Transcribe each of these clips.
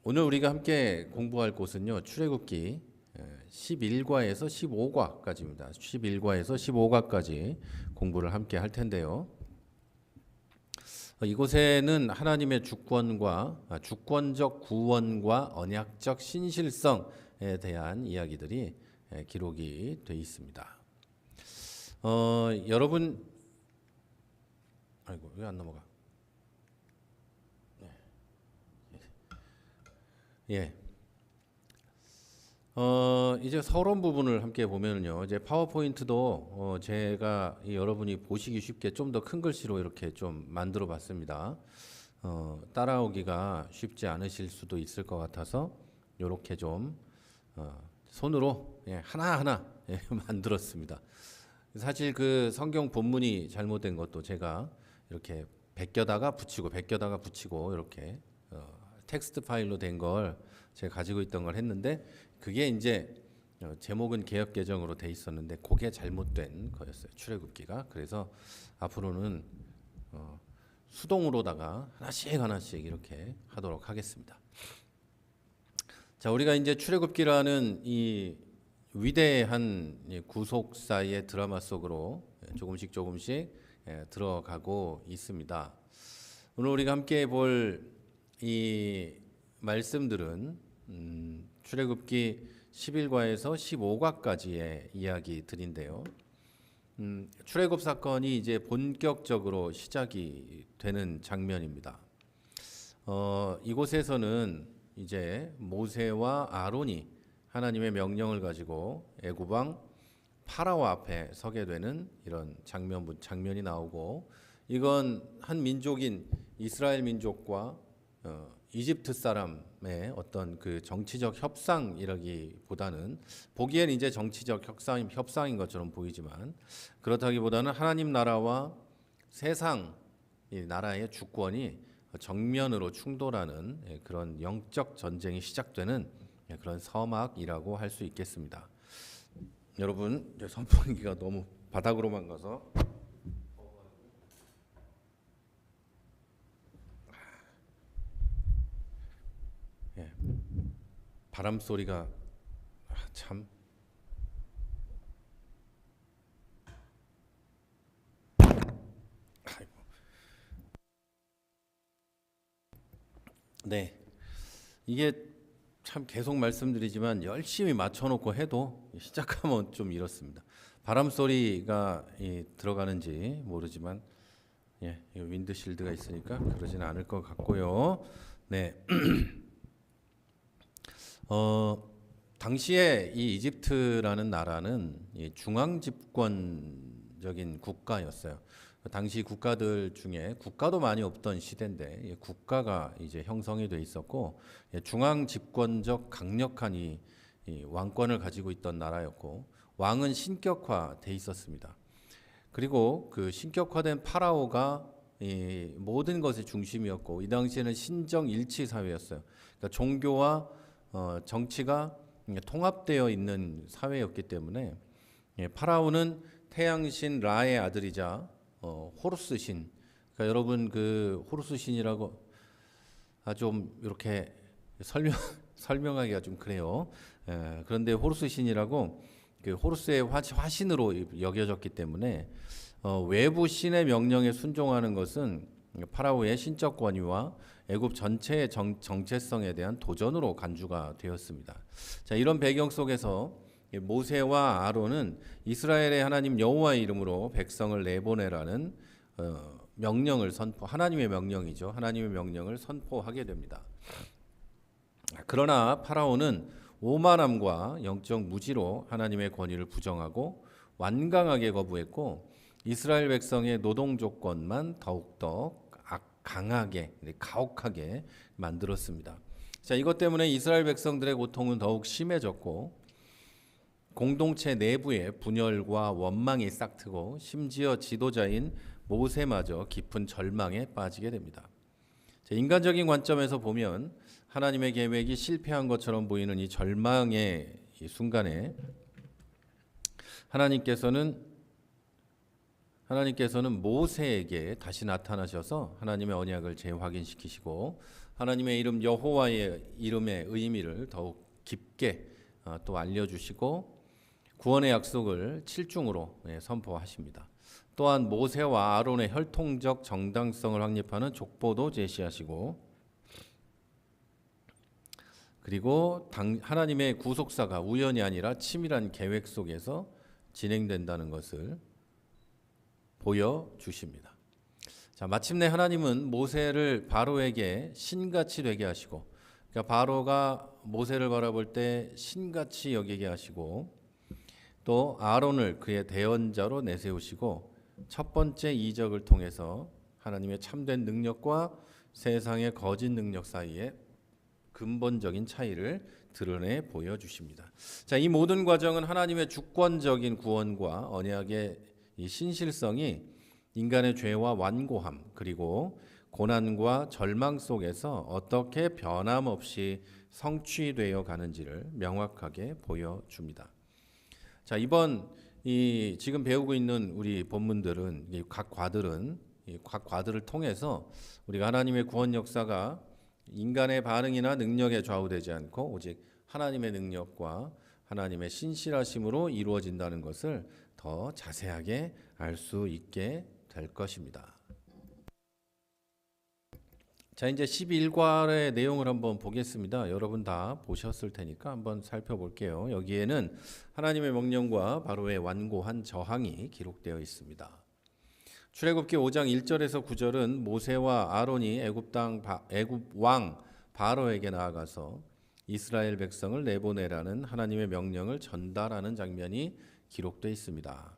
오늘 우리가 함께 공부할 곳은요. 출애굽기 11과에서 15과까지입니다. 11과에서 15과까지 공부를 함께 할 텐데요. 이곳에는 하나님의 주권적 구원과 언약적 신실성에 대한 이야기들이 기록이 되어 있습니다. 여러분, 아이고 왜 안 넘어가? 예. 이제 서론 부분을 함께 보면요. 이제 파워포인트도 제가 여러분이 보시기 쉽게 좀 더 큰 글씨로 이렇게 좀 만들어 봤습니다. 따라오기가 쉽지 않으실 수도 있을 것 같아서 이렇게 좀 손으로 하나하나 만들었습니다. 사실 그 성경 본문이 잘못된 것도 제가 이렇게 베껴다가 붙이고 이렇게 텍스트 파일로 된 걸 제가 가지고 있던 걸 했는데 그게 이제 제목은 개역 개정으로 돼 있었는데 그게 잘못된 거였어요. 출애굽기가. 그래서 앞으로는 수동으로다가 하나씩 이렇게 하도록 하겠습니다. 자, 우리가 이제 출애굽기라는 이 위대한 구속사의 드라마 속으로 조금씩 들어가고 있습니다. 오늘 우리가 함께 볼 이 말씀들은 출애굽기 11과에서 15과까지의 이야기들인데요. 출애굽 사건이 이제 본격적으로 시작이 되는 장면입니다. 이곳에서는 이제 모세와 아론이 하나님의 명령을 가지고 애굽 왕 파라오 앞에 서게 되는 이런 장면이 나오고, 이건 한 민족인 이스라엘 민족과 이집트 사람의 어떤 그 정치적 협상이라기보다는, 보기엔 이제 정치적 협상인 것처럼 보이지만 그렇다기보다는 하나님 나라와 세상 이 나라의 주권이 정면으로 충돌하는 그런 영적 전쟁이 시작되는 그런 서막이라고 할 수 있겠습니다. 여러분, 선풍기가 너무 바닥으로만 가서 바람 소리가 참. 아이고. 네, 이게 참 계속 말씀드리지만 열심히 맞춰놓고 해도 시작하면 좀 이렇습니다. 바람 소리가 들어가는지 모르지만 윈드실드가 있으니까 그러지는 않을 것 같고요. 네. 당시에 이 이집트라는 나라는 중앙 집권적인 국가였어요. 당시 국가들 중에 국가도 많이 없던 시대인데 국가가 이제 형성이 돼 있었고, 중앙 집권적 강력한 이 왕권을 가지고 있던 나라였고, 왕은 신격화돼 있었습니다. 그리고 그 신격화된 파라오가 이 모든 것의 중심이었고, 이 당시에는 신정일치 사회였어요. 그러니까 종교와 정치가 통합되어 있는 사회였기 때문에 파라오는 태양신 라의 아들이자 호루스 신. 그러니까 여러분 그 호루스 신이라고 좀 이렇게 설명하기가 좀 그래요. 그런데 호루스 신이라고 그 호루스의 화신으로 여겨졌기 때문에 외부 신의 명령에 순종하는 것은 파라오의 신적 권위와 애굽 전체의 정체성에 대한 도전으로 간주가 되었습니다. 자, 이런 배경 속에서 모세와 아론은 이스라엘의 하나님 여호와의 이름으로 백성을 내보내라는 명령을 하나님의 명령이죠. 하나님의 명령을 선포하게 됩니다. 그러나 파라오는 오만함과 영적 무지로 하나님의 권위를 부정하고 완강하게 거부했고, 이스라엘 백성의 노동 조건만 더욱더 강하게, 가혹하게 만들었습니다. 자, 이것 때문에 이스라엘 백성들의 고통은 더욱 심해졌고, 공동체 내부에 분열과 원망이 싹트고, 심지어 지도자인 모세마저 깊은 절망에 빠지게 됩니다. 자, 인간적인 관점에서 보면 하나님의 계획이 실패한 것처럼 보이는 이 절망의 이 순간에 하나님께서는 모세에게 다시 나타나셔서 하나님의 언약을 재확인시키시고, 하나님의 이름 여호와의 이름의 의미를 더욱 깊게 또 알려주시고 구원의 약속을 7중으로 선포하십니다. 또한 모세와 아론의 혈통적 정당성을 확립하는 족보도 제시하시고, 그리고 하나님의 구속사가 우연이 아니라 치밀한 계획 속에서 진행된다는 것을 보여주십니다. 자, 마침내 하나님은 모세를 바로에게 신같이 되게 하시고, 그러니까 바로가 모세를 바라볼 때 신같이 여기게 하시고, 또 아론을 그의 대언자로 내세우시고, 첫 번째 이적을 통해서 하나님의 참된 능력과 세상의 거짓 능력 사이에 근본적인 차이를 드러내 보여주십니다. 자, 이 모든 과정은 하나님의 주권적인 구원과 언약의 이 신실성이 인간의 죄와 완고함 그리고 고난과 절망 속에서 어떻게 변함없이 성취되어 가는지를 명확하게 보여줍니다. 자, 이번 지금 배우고 있는 우리 본문들은 각 과들을 통해서 우리가 하나님의 구원 역사가 인간의 반응이나 능력에 좌우되지 않고 오직 하나님의 능력과 하나님의 신실하심으로 이루어진다는 것을 더 자세하게 알 수 있게 될 것입니다. 자, 이제 11과의 내용을 한번 보겠습니다. 여러분 다 보셨을 테니까 한번 살펴볼게요. 여기에는 하나님의 명령과 바로의 완고한 저항이 기록되어 있습니다. 출애굽기 5장 1절에서 9절은 모세와 아론이 애굽 왕 바로에게 나아가서 이스라엘 백성을 내보내라는 하나님의 명령을 전달하는 장면이 기록되어 있습니다.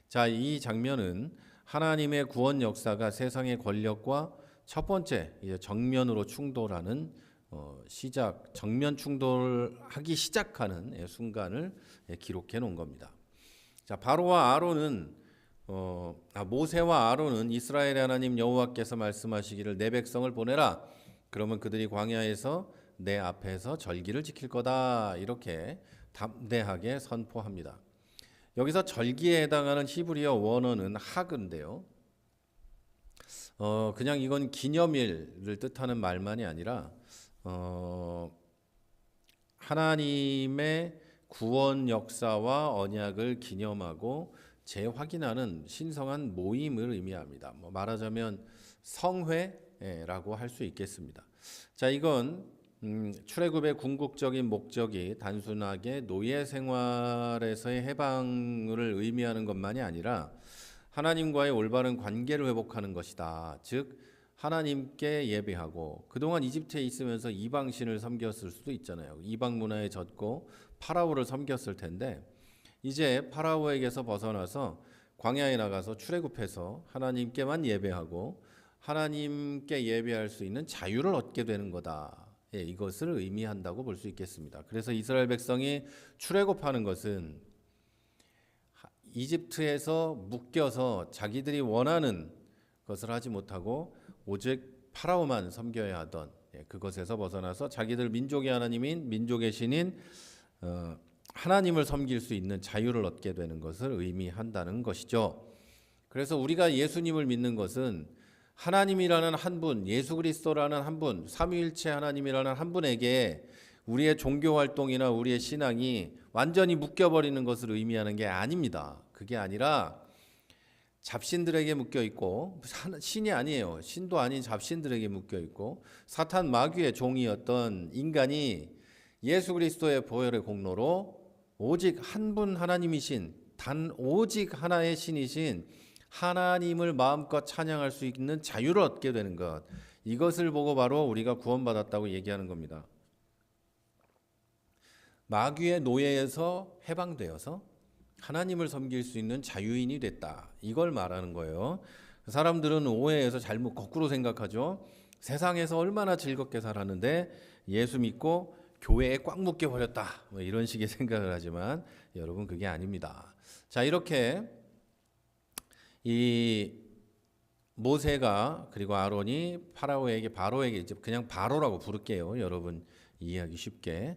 자, 이 장면은 하나님의 구원 역사가 세상의 권력과 첫 번째 정면으로 충돌하는 정면 충돌하기 시작하는 순간을 기록해 놓은 겁니다. 자, 모세와 아론은 이스라엘의 하나님 여호와께서 말씀하시기를 내 백성을 보내라. 그러면 그들이 광야에서 내 앞에서 절기를 지킬 거다. 이렇게 담대하게 선포합니다. 여기서 절기에 해당하는 히브리어 원어는 하그인데요. 그냥 이건 기념일을 뜻하는 말만이 아니라 하나님의 구원 역사와 언약을 기념하고 재확인하는 신성한 모임을 의미합니다. 말하자면 성회라고 할 수 있겠습니다. 자, 이건 출애굽의 궁극적인 목적이 단순하게 노예 생활에서의 해방을 의미하는 것만이 아니라 하나님과의 올바른 관계를 회복하는 것이다. 즉 하나님께 예배하고, 그동안 이집트에 있으면서 이방신을 섬겼을 수도 있잖아요. 이방 문화에 젖고 파라오를 섬겼을 텐데 이제 파라오에게서 벗어나서 광야에 나가서 출애굽해서 하나님께만 예배하고 하나님께 예배할 수 있는 자유를 얻게 되는 거다. 이것을 의미한다고 볼 수 있겠습니다. 그래서 이스라엘 백성이 출애굽하는 것은 이집트에서 묶여서 자기들이 원하는 것을 하지 못하고 오직 파라오만 섬겨야 하던 그것에서 벗어나서 자기들 민족의 하나님인 민족의 신인 하나님을 섬길 수 있는 자유를 얻게 되는 것을 의미한다는 것이죠. 그래서 우리가 예수님을 믿는 것은 하나님이라는 한 분, 예수 그리스도라는 한 분, 삼위일체 하나님이라는 한 분에게 우리의 종교 활동이나 우리의 신앙이 완전히 묶여버리는 것을 의미하는 게 아닙니다. 그게 아니라 잡신들에게 묶여 있고, 신이 아니에요. 신도 아닌 잡신들에게 묶여 있고, 사탄 마귀의 종이었던 인간이 예수 그리스도의 보혈의 공로로 오직 한 분 하나님이신, 단 오직 하나의 신이신 하나님을 마음껏 찬양할 수 있는 자유를 얻게 되는 것, 이것을 보고 바로 우리가 구원받았다고 얘기하는 겁니다. 마귀의 노예에서 해방되어서 하나님을 섬길 수 있는 자유인이 됐다. 이걸 말하는 거예요. 사람들은 오해해서 잘못 거꾸로 생각하죠. 세상에서 얼마나 즐겁게 살았는데 예수 믿고 교회에 꽉 묶여 버렸다. 이런 식의 생각을 하지만 여러분 그게 아닙니다. 자, 이렇게 이 모세가 그리고 아론이 바로에게 이제 그냥 바로라고 부를게요. 여러분 이해하기 쉽게.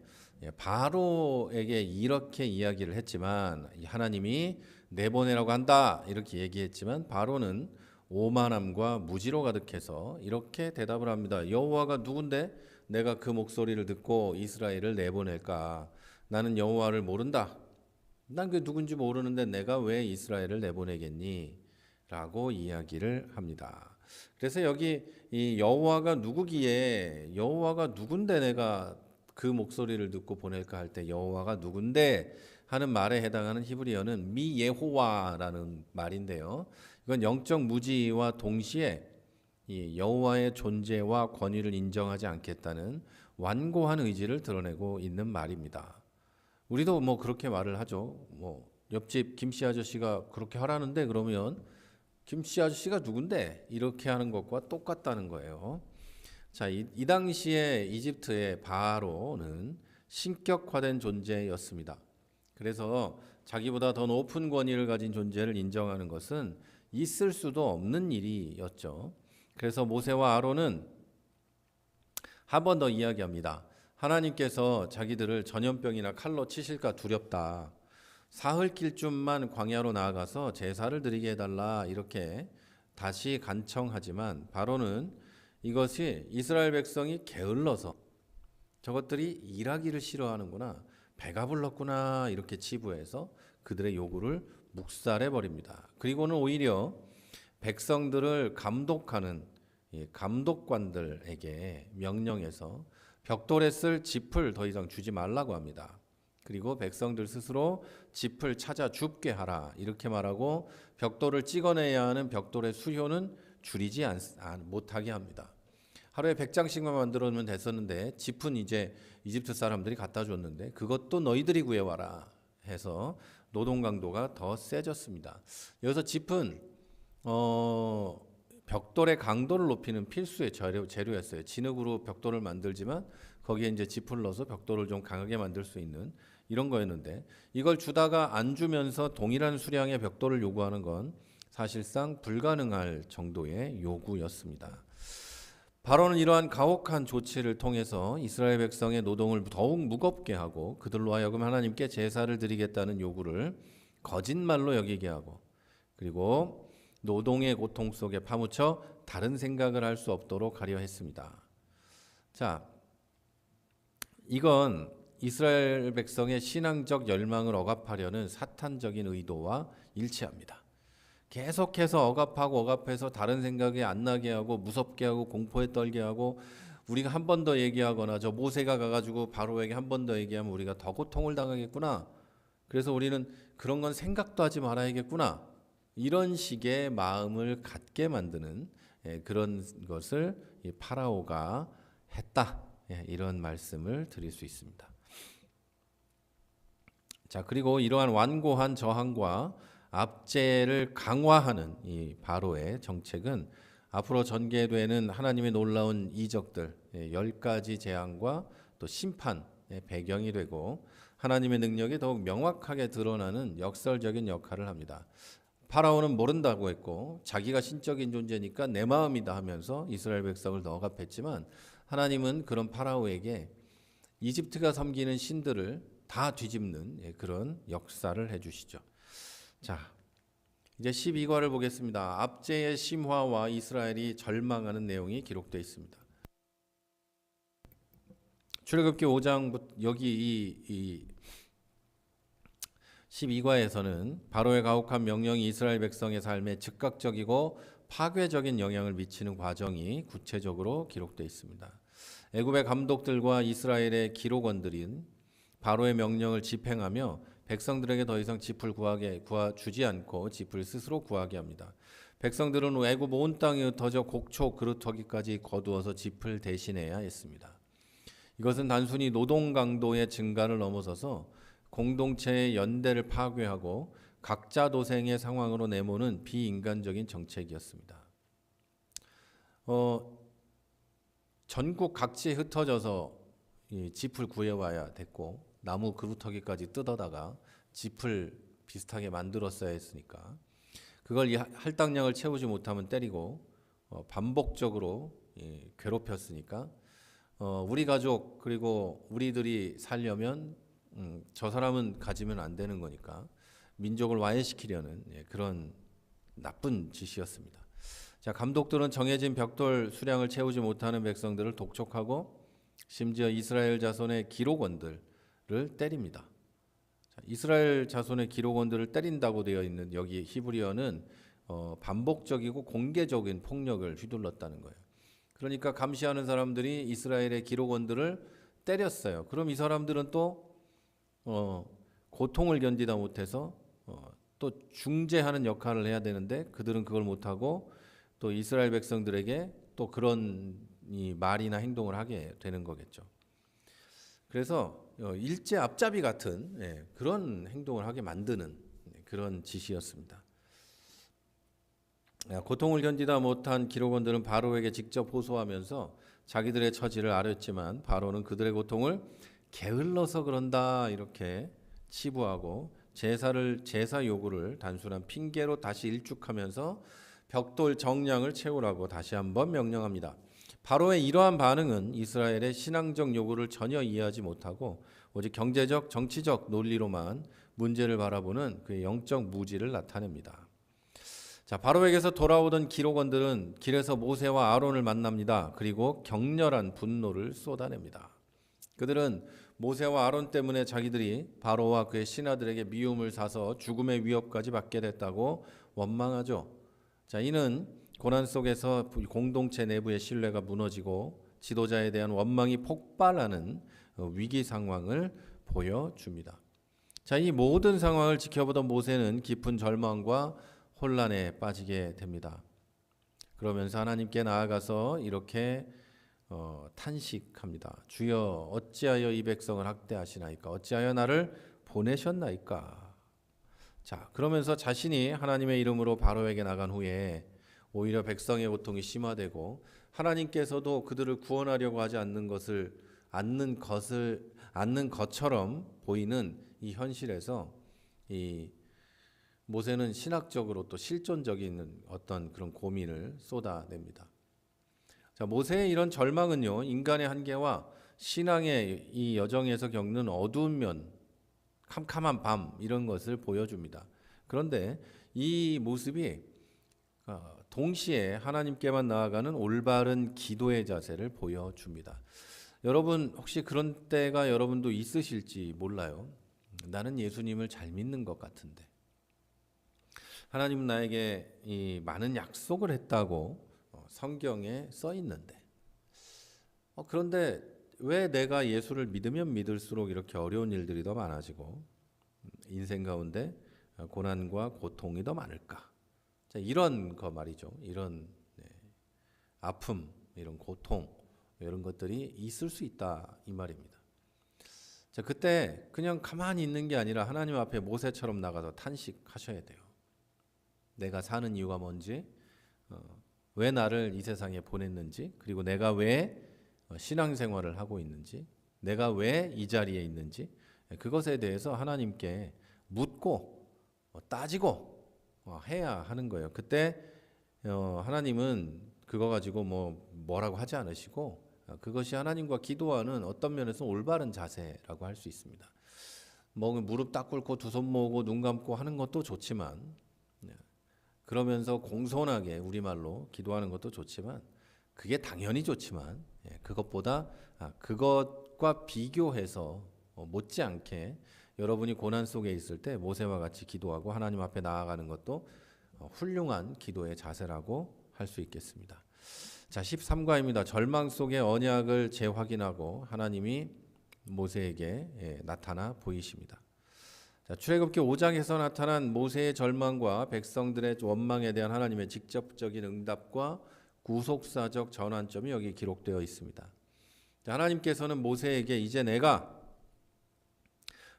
바로에게 이렇게 이야기를 했지만 하나님이 내보내라고 한다 이렇게 얘기했지만 바로는 오만함과 무지로 가득해서 이렇게 대답을 합니다. 여호와가 누군데 내가 그 목소리를 듣고 이스라엘을 내보낼까? 나는 여호와를 모른다. 난 그 누군지 모르는데 내가 왜 이스라엘을 내보내겠니? 라고 이야기를 합니다. 그래서 여기 이 여호와가 누구기에 여호와가 누군데 내가 그 목소리를 듣고 보낼까 할 때 여호와가 누군데 하는 말에 해당하는 히브리어는 미 예호와라는 말인데요. 이건 영적 무지와 동시에 이 여호와의 존재와 권위를 인정하지 않겠다는 완고한 의지를 드러내고 있는 말입니다. 우리도 뭐 그렇게 말을 하죠. 뭐 옆집 김씨 아저씨가 그렇게 하라는데 그러면 김씨 아저씨가 누군데 이렇게 하는 것과 똑같다는 거예요. 자, 이 당시에 이집트의 바로는 신격화된 존재였습니다. 그래서 자기보다 더 높은 권위를 가진 존재를 인정하는 것은 있을 수도 없는 일이었죠. 그래서 모세와 아론은 한 번 더 이야기합니다. 하나님께서 자기들을 전염병이나 칼로 치실까 두렵다. 사흘 길쯤만 광야로 나아가서 제사를 드리게 해달라 이렇게 다시 간청하지만 바로는 이것이 이스라엘 백성이 게을러서 저것들이 일하기를 싫어하는구나, 배가 불렀구나 이렇게 치부해서 그들의 요구를 묵살해 버립니다. 그리고는 오히려 백성들을 감독하는 감독관들에게 명령해서 벽돌에 쓸 짚을 더 이상 주지 말라고 합니다. 그리고 백성들 스스로 짚을 찾아 줍게 하라 이렇게 말하고 벽돌을 찍어내야 하는 벽돌의 수요는 줄이지 못하게 합니다. 하루에 100장씩만 만들어놓으면 됐었는데 짚은 이제 이집트 사람들이 갖다 줬는데 그것도 너희들이 구해와라 해서 노동 강도가 더 세졌습니다. 여기서 짚은 벽돌의 강도를 높이는 필수의 재료였어요. 진흙으로 벽돌을 만들지만 거기에 이제 짚을 넣어서 벽돌을 좀 강하게 만들 수 있는 이런 거였는데 이걸 주다가 안 주면서 동일한 수량의 벽돌을 요구하는 건 사실상 불가능할 정도의 요구였습니다. 바로는 이러한 가혹한 조치를 통해서 이스라엘 백성의 노동을 더욱 무겁게 하고 그들로 하여금 하나님께 제사를 드리겠다는 요구를 거짓말로 여기게 하고 그리고 노동의 고통 속에 파묻혀 다른 생각을 할 수 없도록 하려 했습니다. 자, 이건 이스라엘 백성의 신앙적 열망을 억압하려는 사탄적인 의도와 일치합니다. 계속해서 억압해서 다른 생각이 안 나게 하고 무섭게 하고 공포에 떨게 하고 우리가 한 번 더 얘기하거나 저 모세가 가가지고 바로에게 한 번 더 얘기하면 우리가 더 고통을 당하겠구나. 그래서 우리는 그런 건 생각도 하지 말아야겠구나. 이런 식의 마음을 갖게 만드는 그런 것을 파라오가 했다. 이런 말씀을 드릴 수 있습니다. 자, 그리고 이러한 완고한 저항과 압제를 강화하는 이 바로의 정책은 앞으로 전개되는 하나님의 놀라운 이적들 10가지 재앙과 또 심판의 배경이 되고 하나님의 능력이 더욱 명확하게 드러나는 역설적인 역할을 합니다. 파라오는 모른다고 했고 자기가 신적인 존재니까 내 마음이다 하면서 이스라엘 백성을 억압했지만 하나님은 그런 파라오에게 이집트가 섬기는 신들을 다 뒤집는 그런 역사를 해주시죠. 자, 이제 12과를 보겠습니다. 압제의 심화와 이스라엘이 절망하는 내용이 기록되어 있습니다. 출애굽기 5장 여기 이 12과에서는 바로의 가혹한 명령이 이스라엘 백성의 삶에 즉각적이고 파괴적인 영향을 미치는 과정이 구체적으로 기록되어 있습니다. 애굽의 감독들과 이스라엘의 기록원들인 바로의 명령을 집행하며 백성들에게 더 이상 짚을 주지 않고 짚을 스스로 구하게 합니다. 백성들은 애굽 온 땅에 흩어져 곡초 그루터기까지 거두어서 짚을 대신해야 했습니다. 이것은 단순히 노동 강도의 증가를 넘어서서 공동체의 연대를 파괴하고 각자 도생의 상황으로 내모는 비인간적인 정책이었습니다. 전국 각지에 흩어져서 짚을 구해와야 됐고 나무 그루터기까지 뜯어다가 짚을 비슷하게 만들었어야 했으니까 그걸 할당량을 채우지 못하면 때리고 반복적으로 괴롭혔으니까 우리 가족 그리고 우리들이 살려면 저 사람은 가지면 안 되는 거니까 민족을 와해시키려는 그런 나쁜 짓이었습니다. 자, 감독들은 정해진 벽돌 수량을 채우지 못하는 백성들을 독촉하고 심지어 이스라엘 자손의 기록원들을 때립니다. 자, 이스라엘 자손의 기록원들을 때린다고 되어 있는 여기 히브리어는 반복적이고 공개적인 폭력을 휘둘렀다는 거예요. 그러니까 감시하는 사람들이 이스라엘의 기록원들을 때렸어요. 그럼 이 사람들은 또 고통을 견디다 못해서 또 중재하는 역할을 해야 되는데 그들은 그걸 못하고 또 이스라엘 백성들에게 또 그런 이 말이나 행동을 하게 되는 거겠죠. 그래서 일제 앞잡이 같은 그런 행동을 하게 만드는 그런 짓이었습니다. 고통을 견디다 못한 기록원들은 바로에게 직접 호소하면서 자기들의 처지를 아뢰었지만 바로는 그들의 고통을 게을러서 그런다 이렇게 치부하고 제사 요구를 단순한 핑계로 다시 일축하면서 벽돌 정량을 채우라고 다시 한번 명령합니다. 바로의 이러한 반응은 이스라엘의 신앙적 요구를 전혀 이해하지 못하고 오직 경제적, 정치적 논리로만 문제를 바라보는 그의 영적 무지를 나타냅니다. 자, 바로에게서 돌아오던 기록원들은 길에서 모세와 아론을 만납니다. 그리고 격렬한 분노를 쏟아냅니다. 그들은 모세와 아론 때문에 자기들이 바로와 그의 신하들에게 미움을 사서 죽음의 위협까지 받게 됐다고 원망하죠. 자, 이는 고난 속에서 공동체 내부의 신뢰가 무너지고 지도자에 대한 원망이 폭발하는 위기 상황을 보여줍니다. 자, 이 모든 상황을 지켜보던 모세는 깊은 절망과 혼란에 빠지게 됩니다. 그러면서 하나님께 나아가서 이렇게 탄식합니다. 주여 어찌하여 이 백성을 학대하시나이까? 어찌하여 나를 보내셨나이까? 자, 그러면서 자신이 하나님의 이름으로 바로에게 나간 후에 오히려 백성의 고통이 심화되고 하나님께서도 그들을 구원하려고 하지 않는 것처럼 보이는 이 현실에서 이 모세는 신학적으로 또 실존적인 어떤 그런 고민을 쏟아냅니다. 자, 모세의 이런 절망은요, 인간의 한계와 신앙의 이 여정에서 겪는 어두운 면, 캄캄한 밤 이런 것을 보여줍니다. 그런데 이 모습이 동시에 하나님께만 나아가는 올바른 기도의 자세를 보여줍니다. 여러분 혹시 그런 때가 여러분도 있으실지 몰라요. 나는 예수님을 잘 믿는 것 같은데 하나님은 나에게 이 많은 약속을 했다고 성경에 써 있는데 그런데 왜 내가 예수를 믿으면 믿을수록 이렇게 어려운 일들이 더 많아지고 인생 가운데 고난과 고통이 더 많을까? 자, 이런 거 말이죠. 이런 아픔, 이런 고통, 이런 것들이 있을 수 있다 이 말입니다. 자, 그때 그냥 가만히 있는 게 아니라 하나님 앞에 모세처럼 나가서 탄식하셔야 돼요. 내가 사는 이유가 뭔지, 왜 나를 이 세상에 보냈는지, 그리고 내가 왜 신앙생활을 하고 있는지, 내가 왜 이 자리에 있는지 그것에 대해서 하나님께 묻고 따지고 해야 하는 거예요. 그때 하나님은 그거 가지고 뭐라고 하지 않으시고 그것이 하나님과 기도하는 어떤 면에서 올바른 자세라고 할 수 있습니다. 무릎 딱 꿇고 두 손 모으고 눈 감고 하는 것도 좋지만 그러면서 공손하게 우리말로 기도하는 것도 좋지만 그게 당연히 좋지만 그것보다 그것과 비교해서 못지않게 여러분이 고난 속에 있을 때 모세와 같이 기도하고 하나님 앞에 나아가는 것도 훌륭한 기도의 자세라고 할 수 있겠습니다. 자, 13과입니다. 절망 속의 언약을 재확인하고 하나님이 모세에게 나타나 보이십니다. 자, 출애굽기 5장에서 나타난 모세의 절망과 백성들의 원망에 대한 하나님의 직접적인 응답과 구속사적 전환점이 여기 기록되어 있습니다. 자, 하나님께서는 모세에게 이제 내가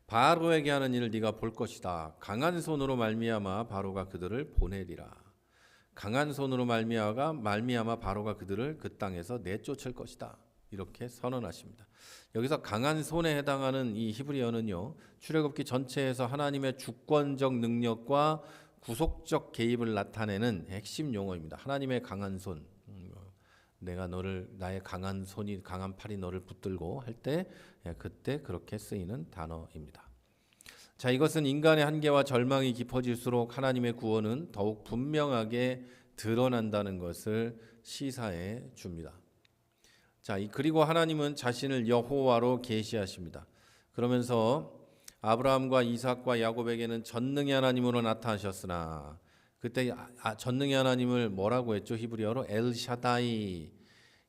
바로에게 하는 일을 네가 볼 것이다. 강한 손으로 말미암아 바로가 그들을 보내리라. 강한 손으로 말미암아 바로가 그들을 그 땅에서 내쫓을 것이다. 이렇게 선언하십니다. 여기서 강한 손에 해당하는 이 히브리어는요, 출애굽기 전체에서 하나님의 주권적 능력과 구속적 개입을 나타내는 핵심 용어입니다. 하나님의 강한 손, 내가 나의 강한 손이 강한 팔이 너를 붙들고 할 때 그때 그렇게 쓰이는 단어입니다. 자, 이것은 인간의 한계와 절망이 깊어질수록 하나님의 구원은 더욱 분명하게 드러난다는 것을 시사해 줍니다. 자, 그리고 하나님은 자신을 여호와로 계시하십니다. 그러면서 아브라함과 이삭과 야곱에게는 전능의 하나님으로 나타나셨으나, 그때 전능의 하나님을 뭐라고 했죠? 히브리어로 엘샤다이.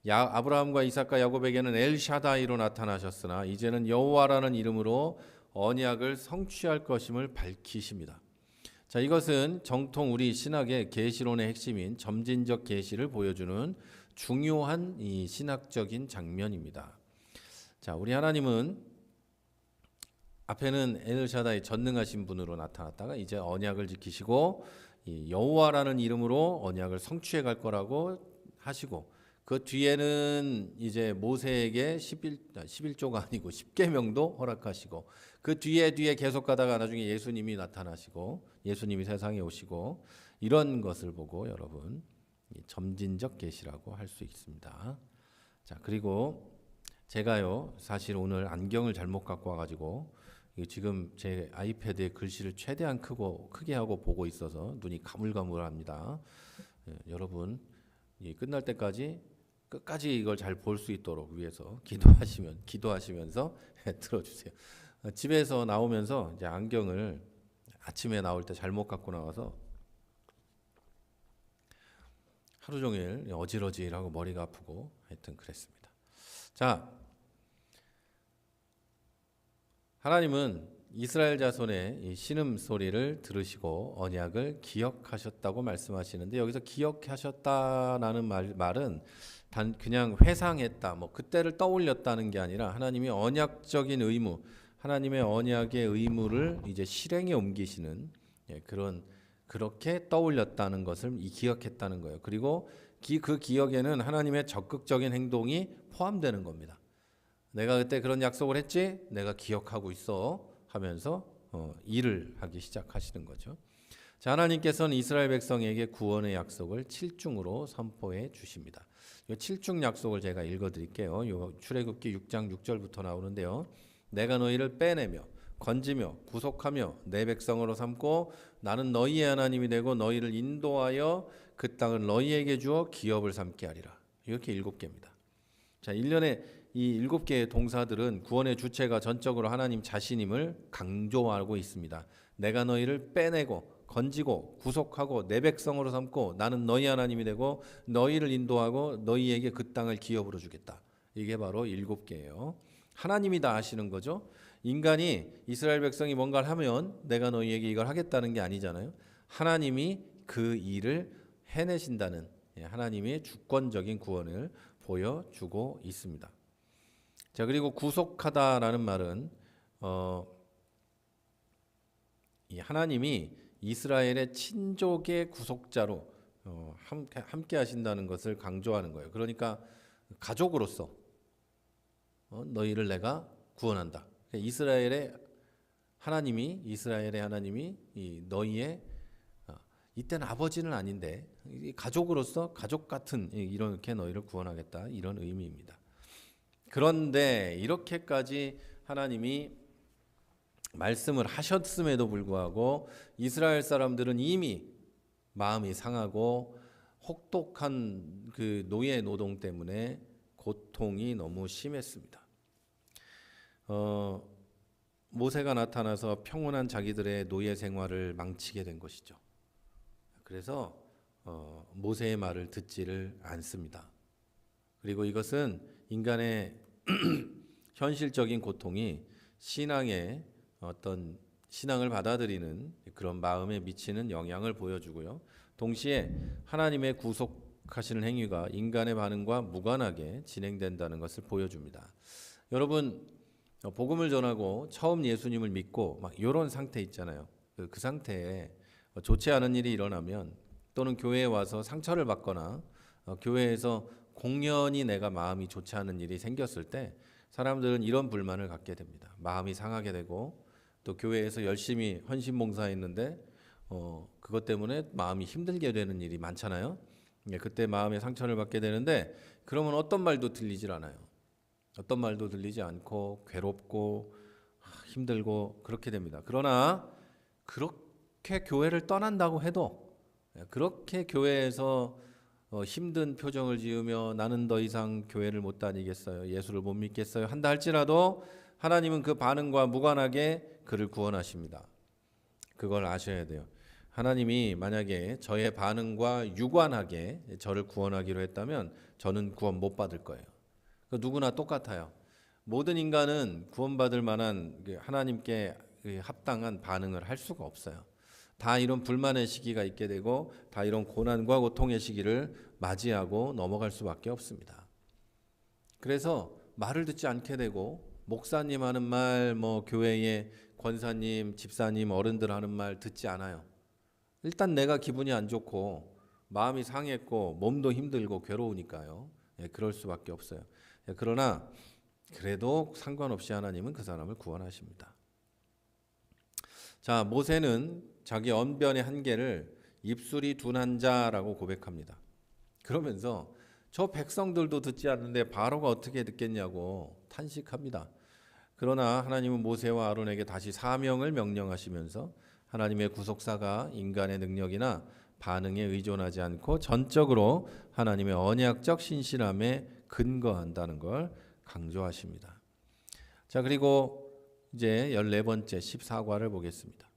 아브라함과 이삭과 야곱에게는 엘샤다이로 나타나셨으나 이제는 여호와라는 이름으로 언약을 성취할 것임을 밝히십니다. 자, 이것은 정통 우리 신학의 계시론의 핵심인 점진적 계시를 보여주는 중요한 이 신학적인 장면입니다. 자, 우리 하나님은 앞에는 엘샤다이 전능하신 분으로 나타났다가 이제 언약을 지키시고 이 여호와라는 이름으로 언약을 성취해 갈 거라고 하시고, 그 뒤에는 이제 모세에게 11조가 아니고 10계명도 허락하시고, 그 뒤에 계속 가다가 나중에 예수님이 나타나시고 예수님이 세상에 오시고, 이런 것을 보고 여러분 점진적 계시라고 할 수 있습니다. 자, 그리고 제가요 사실 오늘 안경을 잘못 갖고 와가지고 지금 제 아이패드에 글씨를 최대한 크게 하고 보고 있어서 눈이 가물가물합니다. 여러분 끝날 때까지 끝까지 이걸 잘 볼 수 있도록 위해서 기도하시면서 들어주세요. 집에서 나오면서 이제 안경을 아침에 나올 때 잘못 갖고 나와서 하루 종일 어질어질하고 머리가 아프고 하여튼 그랬습니다. 자, 하나님은 이스라엘 자손의 신음 소리를 들으시고 언약을 기억하셨다고 말씀하시는데, 여기서 기억하셨다라는 말은 단 그냥 회상했다, 그때를 떠올렸다는 게 아니라 하나님이 언약적인 의무, 하나님의 언약의 의무를 이제 실행에 옮기시는 그렇게 떠올렸다는 것을 기억했다는 거예요. 그리고 그 기억에는 하나님의 적극적인 행동이 포함되는 겁니다. 내가 그때 그런 약속을 했지? 내가 기억하고 있어 하면서 일을 하기 시작하시는 거죠. 자, 하나님께서는 이스라엘 백성에게 구원의 약속을 7중으로 선포해 주십니다. 이 7중 약속을 제가 읽어드릴게요. 이 출애굽기 6장 6절부터 나오는데요. 내가 너희를 빼내며 건지며 구속하며 내 백성으로 삼고 나는 너희의 하나님이 되고 너희를 인도하여 그 땅을 너희에게 주어 기업을 삼게 하리라. 이렇게 7개입니다. 자, 1년에 이 7개의 동사들은 구원의 주체가 전적으로 하나님 자신임을 강조하고 있습니다. 내가 너희를 빼내고 건지고 구속하고 내 백성으로 삼고 나는 너희 하나님이 되고 너희를 인도하고 너희에게 그 땅을 기업으로 주겠다. 이게 바로 7개예요. 하나님이 다 하시는 거죠. 인간이 이스라엘 백성이 뭔가를 하면 내가 너희에게 이걸 하겠다는 게 아니잖아요. 하나님이 그 일을 해내신다는 하나님의 주권적인 구원을 보여주고 있습니다. 자, 그리고 구속하다라는 말은 이 하나님이 이스라엘의 친족의 구속자로 함께 하신다는 것을 강조하는 거예요. 그러니까 가족으로서 너희를 내가 구원한다. 이스라엘의 하나님이 이 너희의 이때는 아버지는 아닌데 가족으로서 가족 같은 이렇게 너희를 구원하겠다, 이런 의미입니다. 그런데 이렇게까지 하나님이 말씀을 하셨음에도 불구하고 이스라엘 사람들은 이미 마음이 상하고 혹독한 그 노예 노동 때문에 고통이 너무 심했습니다. 모세가 나타나서 평온한 자기들의 노예 생활을 망치게 된 것이죠. 그래서 모세의 말을 듣지를 않습니다. 그리고 이것은 인간의 현실적인 고통이 신앙의 어떤 신앙을 받아들이는 그런 마음에 미치는 영향을 보여주고요. 동시에 하나님의 구속하시는 행위가 인간의 반응과 무관하게 진행된다는 것을 보여줍니다. 여러분, 복음을 전하고 처음 예수님을 믿고 막 이런 상태 있잖아요. 그 상태에 좋지 않은 일이 일어나면, 또는 교회에 와서 상처를 받거나 교회에서 공연히 내가 마음이 좋지 않은 일이 생겼을 때 사람들은 이런 불만을 갖게 됩니다. 마음이 상하게 되고, 또 교회에서 열심히 헌신봉사했는데 그것 때문에 마음이 힘들게 되는 일이 많잖아요. 그때 마음의 상처를 받게 되는데, 그러면 어떤 말도 들리질 않아요. 어떤 말도 들리지 않고 괴롭고 힘들고 그렇게 됩니다. 그러나 그렇게 교회를 떠난다고 해도 그렇게 교회에서 힘든 표정을 지으며 나는 더 이상 교회를 못 다니겠어요, 예수를 못 믿겠어요 한다 할지라도 하나님은 그 반응과 무관하게 그를 구원하십니다. 그걸 아셔야 돼요. 하나님이 만약에 저의 반응과 유관하게 저를 구원하기로 했다면 저는 구원 못 받을 거예요. 누구나 똑같아요. 모든 인간은 구원받을 만한 하나님께 합당한 반응을 할 수가 없어요. 다 이런 불만의 시기가 있게 되고 다 이런 고난과 고통의 시기를 맞이하고 넘어갈 수밖에 없습니다. 그래서 말을 듣지 않게 되고 목사님 하는 말, 교회의 권사님, 집사님, 어른들 하는 말 듣지 않아요. 일단 내가 기분이 안 좋고 마음이 상했고 몸도 힘들고 괴로우니까요. 그럴 수밖에 없어요. 그러나 그래도 상관없이 하나님은 그 사람을 구원하십니다. 자, 모세는 자기 언변의 한계를 입술이 둔한 자라고 고백합니다. 그러면서 저 백성들도 듣지 않는데 바로가 어떻게 듣겠냐고 탄식합니다. 그러나 하나님은 모세와 아론에게 다시 사명을 명령하시면서 하나님의 구속사가 인간의 능력이나 반응에 의존하지 않고 전적으로 하나님의 언약적 신실함에 근거한다는 걸 강조하십니다. 자, 그리고 이제 14번째 14과를 보겠습니다.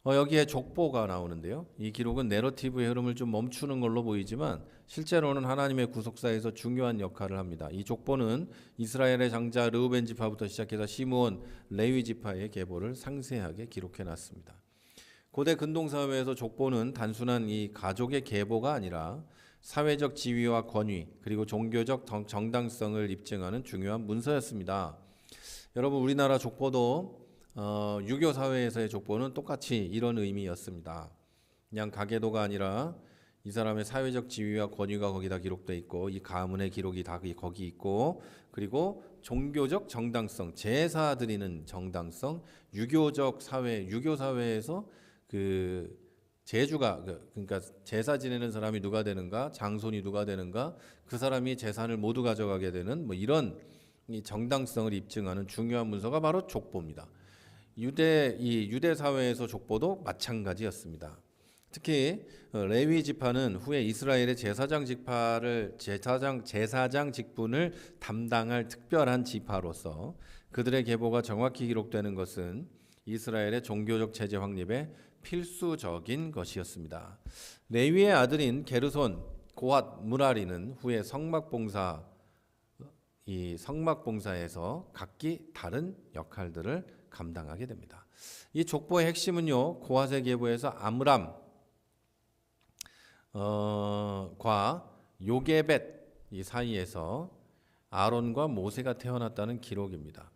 여기에 족보가 나오는데요. 이 기록은 내러티브의 흐름을 좀 멈추는 걸로 보이지만 실제로는 하나님의 구속사에서 중요한 역할을 합니다. 이 족보는 이스라엘의 장자 르우벤 지파부터 시작해서 시므온, 레위 지파의 계보를 상세하게 기록해 놨습니다. 고대 근동사회에서 족보는 단순한 이 가족의 계보가 아니라 사회적 지위와 권위 그리고 종교적 정당성을 입증하는 중요한 문서였습니다. 여러분, 우리나라 족보도 유교 사회에서의 족보는 똑같이 이런 의미였습니다. 그냥 가계도가 아니라 이 사람의 사회적 지위와 권위가 거기다 기록돼 있고 이 가문의 기록이 다 거기 있고 그리고 종교적 정당성, 제사 드리는 정당성, 유교적 사회, 유교 사회에서 그 제주가 그러니까 제사 지내는 사람이 누가 되는가, 장손이 누가 되는가, 그 사람이 재산을 모두 가져가게 되는 이런 이 정당성을 입증하는 중요한 문서가 바로 족보입니다. 유대 사회에서 족보도 마찬가지였습니다. 특히 레위 지파는 후에 이스라엘의 제사장 직분을 담당할 특별한 지파로서 그들의 계보가 정확히 기록되는 것은 이스라엘의 종교적 체제 확립에 필수적인 것이었습니다. 레위의 아들인 게르손, 고핫, 무라리는 후에 성막봉사에서 각기 다른 역할들을 감당하게 됩니다. 이 족보의 핵심은요, 고핫의 계보에서 아므람 과 요게벳 이 사이에서 아론과 모세가 태어났다는 기록입니다.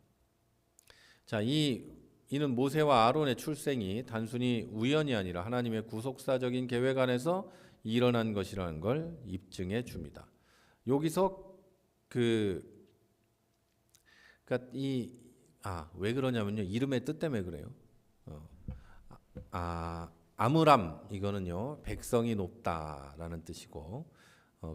자, 이는 모세와 아론의 출생이 단순히 우연이 아니라 하나님의 구속사적인 계획 안에서 일어난 것이라는 걸 입증해 줍니다. 여기서 왜 그러냐면요, 이름의 뜻 때문에 그래요. 아므람 이거는요 백성이 높다라는 뜻이고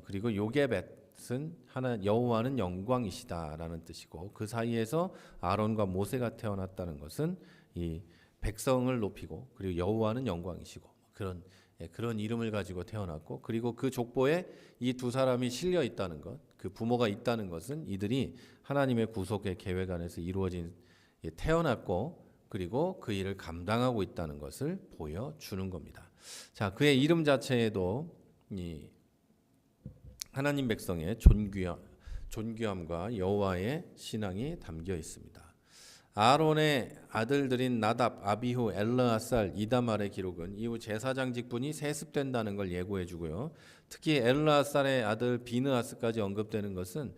그리고 요게벳은 여호와는 영광이시다라는 뜻이고 그 사이에서 아론과 모세가 태어났다는 것은 이 백성을 높이고 그리고 여호와는 영광이시고 그런 이름을 가지고 태어났고 그리고 그 족보에 이 두 사람이 실려 있다는 것, 그 부모가 있다는 것은 이들이 하나님의 구속의 계획 안에서 이루어진 태어났고 그리고 그 일을 감당하고 있다는 것을 보여주는 겁니다. 자, 그의 이름 자체에도 이 하나님 백성의 존귀함과 여호와의 신앙이 담겨 있습니다. 아론의 아들들인 나답, 아비후, 엘르아살, 이다말의 기록은 이후 제사장 직분이 세습된다는 걸 예고해 주고요. 특히 엘르아살의 아들 비느하스까지 언급되는 것은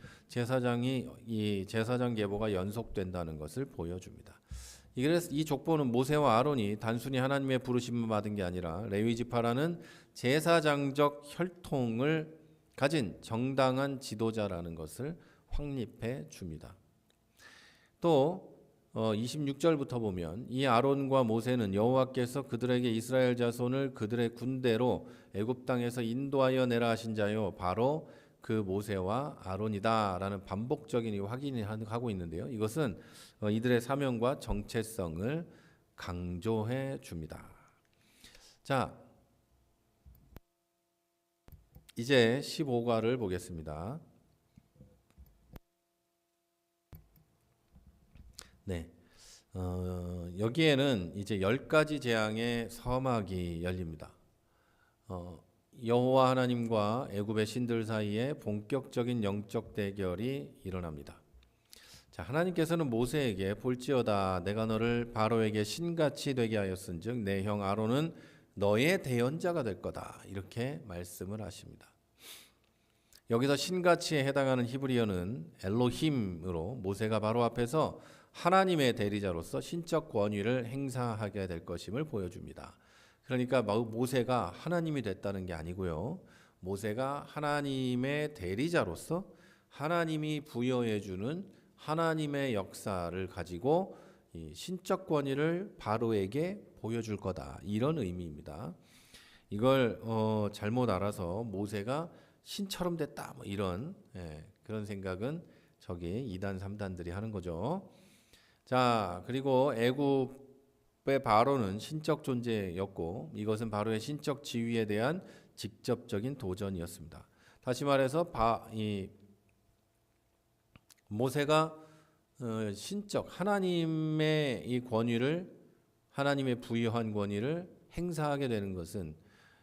이 제사장 계보가 연속된다는 것을 보여줍니다. 그래서 이 족보는 모세와 아론이 단순히 하나님의 부르심을 받은 게 아니라 레위 지파라는 제사장적 혈통을 가진 정당한 지도자라는 것을 확립해 줍니다. 또 26절부터 보면 이 아론과 모세는 여호와께서 그들에게 이스라엘 자손을 그들의 군대로 애굽 땅에서 인도하여 내라 하신 자요 바로 그 모세와 아론이다라는 반복적인 확인을 하고 있는데요. 이것은 이들의 사명과 정체성을 강조해 줍니다. 자, 이제 15과를 보겠습니다. 네. 여기에는 이제 10가지 재앙의 서막이 열립니다. 여호와 하나님과 애굽의 신들 사이에 본격적인 영적 대결이 일어납니다. 자, 하나님께서는 모세에게 볼지어다 내가 너를 바로에게 신같이 되게 하였은즉 내 형 아론은 너의 대언자가 될 거다. 이렇게 말씀을 하십니다. 여기서 신같이에 해당하는 히브리어는 엘로힘으로 모세가 바로 앞에서 하나님의 대리자로서 신적 권위를 행사하게 될 것임을 보여줍니다. 그러니까 모세가 하나님이 됐다는 게 아니고요. 모세가 하나님의 대리자로서 하나님이 부여해 주는 하나님의 역사를 가지고 이 신적 권위를 바로에게 보여줄 거다. 이런 의미입니다. 이걸 잘못 알아서 모세가 신처럼 됐다. 뭐 이런 그런 생각은 저기 2단 3단들이 하는 거죠. 자, 그리고 애굽의 바로는 신적 존재였고 이것은 바로의 신적 지위에 대한 직접적인 도전이었습니다. 다시 말해서 모세가 신적 하나님의 이 권위를 하나님의 부여한 권위를 행사하게 되는 것은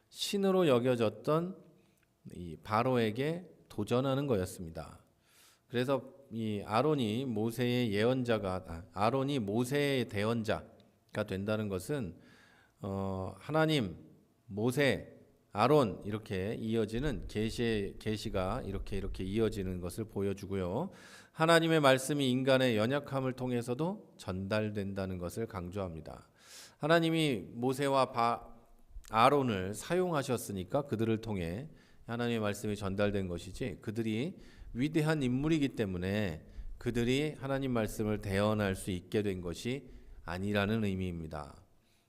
신으로 여겨졌던 이 바로에게 도전하는 거였습니다. 그래서 이 아론이 모세의 대언자가 된다는 것은 하나님, 모세, 아론 이렇게 이어지는 계시가 이렇게 이어지는 것을 보여주고요. 하나님의 말씀이 인간의 연약함을 통해서도 전달된다는 것을 강조합니다. 하나님이 모세와 아론을 사용하셨으니까 그들을 통해 하나님의 말씀이 전달된 것이지 그들이 위대한 인물이기 때문에 그들이 하나님 말씀을 대언할 수 있게 된 것이 아니라는 의미입니다.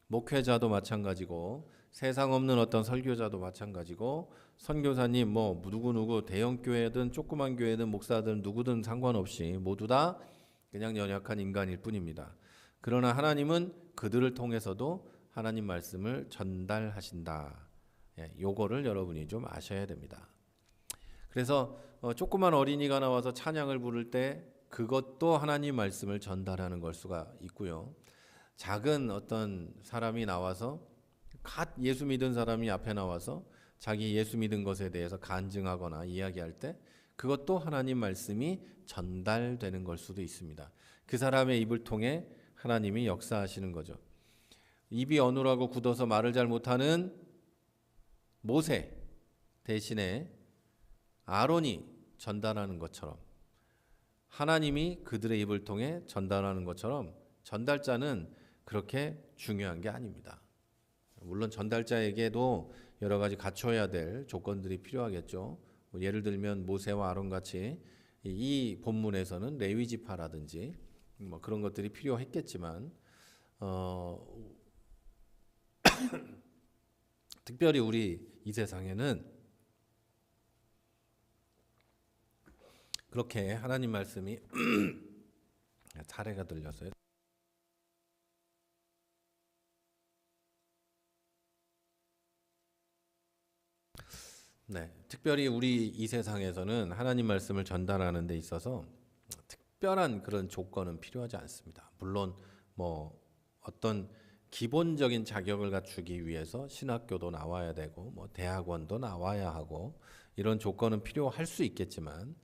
목회자도 마찬가지고 세상 없는 어떤 설교자도 마찬가지고 선교사님 누구 대형 교회든 조그만 교회든 목사든 누구든 상관없이 모두 다 그냥 연약한 인간일 뿐입니다. 그러나 하나님은 그들을 통해서도 하나님 말씀을 전달하신다. 요거를 여러분이 좀 아셔야 됩니다. 그래서 조그만 어린이가 나와서 찬양을 부를 때 그것도 하나님 말씀을 전달하는 걸 수가 있고요. 작은 어떤 사람이 나와서 갓 예수 믿은 사람이 앞에 나와서 자기 예수 믿은 것에 대해서 간증하거나 이야기할 때 그것도 하나님 말씀이 전달되는 걸 수도 있습니다. 그 사람의 입을 통해 하나님이 역사하시는 거죠. 입이 어눌하고 굳어서 말을 잘 못하는 모세 대신에 아론이 전달하는 것처럼 하나님이 그들의 입을 통해 전달하는 것처럼 전달자는 그렇게 중요한 게 아닙니다. 물론 전달자에게도 여러 가지 갖춰야 될 조건들이 필요하겠죠. 예를 들면 모세와 아론 같이 이 본문에서는 레위 지파라든지 그런 것들이 필요했겠지만 특별히 우리 이 세상에는 그렇게 하나님 말씀이 차례가 들렸어요. 네, 특별히 우리 이 세상에서는 하나님 말씀을 전달하는 데 있어서 특별한 그런 조건은 필요하지 않습니다. 물론 어떤 기본적인 자격을 갖추기 위해서 신학교도 나와야 되고 대학원도 나와야 하고 이런 조건은 필요할 수 있겠지만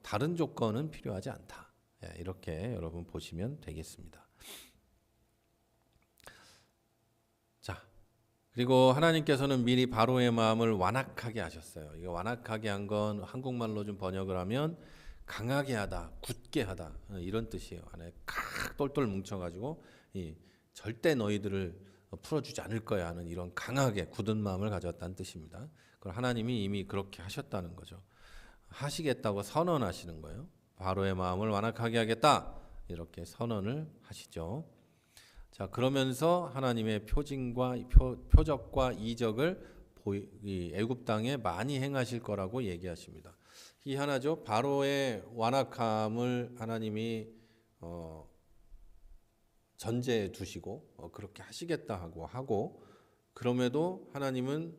다른 조건은 필요하지 않다. 이렇게 여러분 보시면 되겠습니다. 자, 그리고 하나님께서는 미리 바로의 마음을 완악하게 하셨어요. 이거 완악하게 한 건 한국말로 좀 번역을 하면 강하게 하다, 굳게 하다 이런 뜻이에요. 안에 칵 똘똘 뭉쳐가지고 절대 너희들을 풀어주지 않을 거야 하는 이런 강하게 굳은 마음을 가졌다는 뜻입니다. 그걸 하나님이 이미 그렇게 하셨다는 거죠. 하시겠다고 선언하시는 거예요. 바로의 마음을 완악하게 하겠다 이렇게 선언을 하시죠. 자, 그러면서 하나님의 표적과 이적을 애굽 땅에 많이 행하실 거라고 얘기하십니다. 희한하죠. 바로의 완악함을 하나님이 전제해 두시고 그렇게 하시겠다 하고 그럼에도 하나님은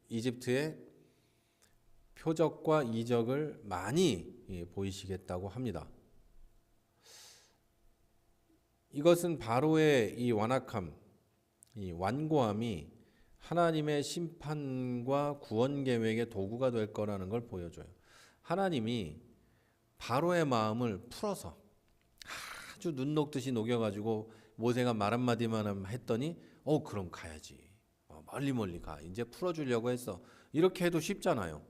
이집트의 표적과 이적을 많이 보이시겠다고 합니다. 이것은 바로의 이 완악함, 이 완고함이 하나님의 심판과 구원 계획의 도구가 될 거라는 걸 보여줘요. 하나님이 바로의 마음을 풀어서 아주 눈 녹듯이 녹여가지고 모세가 말 한마디만 했더니 그럼 가야지. 멀리 가. 이제 풀어주려고 했어. 이렇게 해도 쉽잖아요.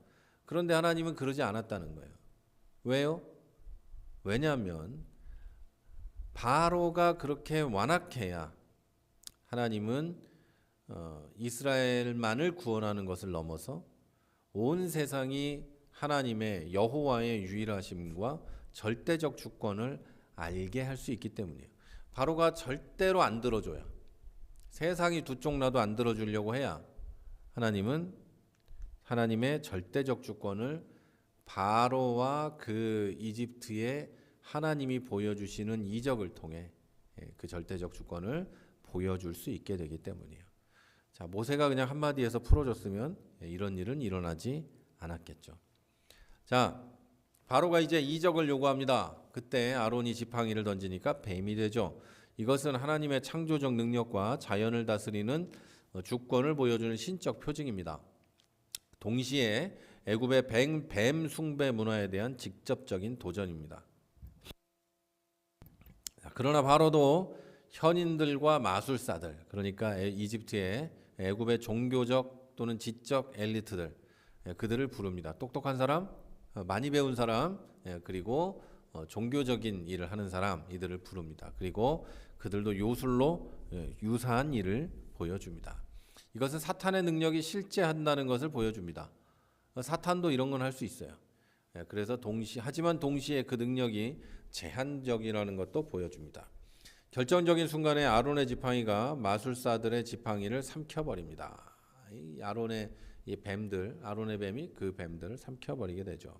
그런데 하나님은 그러지 않았다는 거예요. 왜요? 왜냐하면 바로가 그렇게 완악해야 하나님은 이스라엘만을 구원하는 것을 넘어서 온 세상이 하나님의 여호와의 유일하심과 절대적 주권을 알게 할 수 있기 때문이에요. 바로가 절대로 안 들어줘요. 세상이 두 쪽 나도 안 들어주려고 해야 하나님은 하나님의 절대적 주권을 바로와 그 이집트의 하나님이 보여주시는 이적을 통해 그 절대적 주권을 보여줄 수 있게 되기 때문이에요. 자, 모세가 그냥 한마디에서 풀어줬으면 이런 일은 일어나지 않았겠죠. 자, 바로가 이제 이적을 요구합니다. 그때 아론이 지팡이를 던지니까 뱀이 되죠. 이것은 하나님의 창조적 능력과 자연을 다스리는 주권을 보여주는 신적 표징입니다. 동시에 애굽의 뱀 숭배 문화에 대한 직접적인 도전입니다. 그러나 바로도 현인들과 마술사들, 그러니까 이집트의 애굽의 종교적 또는 지적 엘리트들, 그들을 부릅니다. 똑똑한 사람, 많이 배운 사람, 그리고 종교적인 일을 하는 사람, 이들을 부릅니다. 그리고 그들도 요술로 유사한 일을 보여줍니다. 이것은 사탄의 능력이 실제한다는 것을 보여줍니다. 사탄도 이런 건 할 수 있어요. 그래서 하지만 동시에 그 능력이 제한적이라는 것도 보여줍니다. 결정적인 순간에 아론의 지팡이가 마술사들의 지팡이를 삼켜버립니다. 아론의 뱀이 그 뱀들을 삼켜버리게 되죠.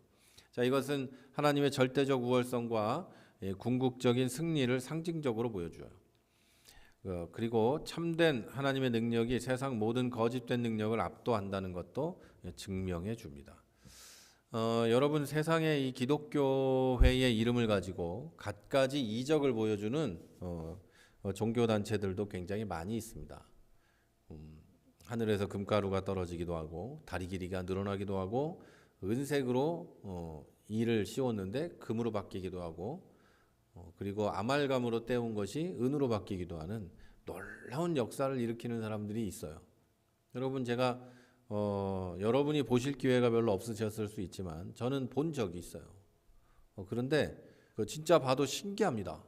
자, 이것은 하나님의 절대적 우월성과 궁극적인 승리를 상징적으로 보여줘요. 그리고 참된 하나님의 능력이 세상 모든 거짓된 능력을 압도한다는 것도 증명해 줍니다. 여러분, 세상에 이 기독교회의 이름을 가지고 갖가지 이적을 보여주는 종교단체들도 굉장히 많이 있습니다. 하늘에서 금가루가 떨어지기도 하고 다리 길이가 늘어나기도 하고 은색으로 이를 씌웠는데 금으로 바뀌기도 하고 그리고 아말감으로 때운 것이 은으로 바뀌기도 하는 놀라운 역사를 일으키는 사람들이 있어요. 여러분, 제가 여러분이 보실 기회가 별로 없으셨을 수 있지만 저는 본 적이 있어요. 그런데 진짜 봐도 신기합니다.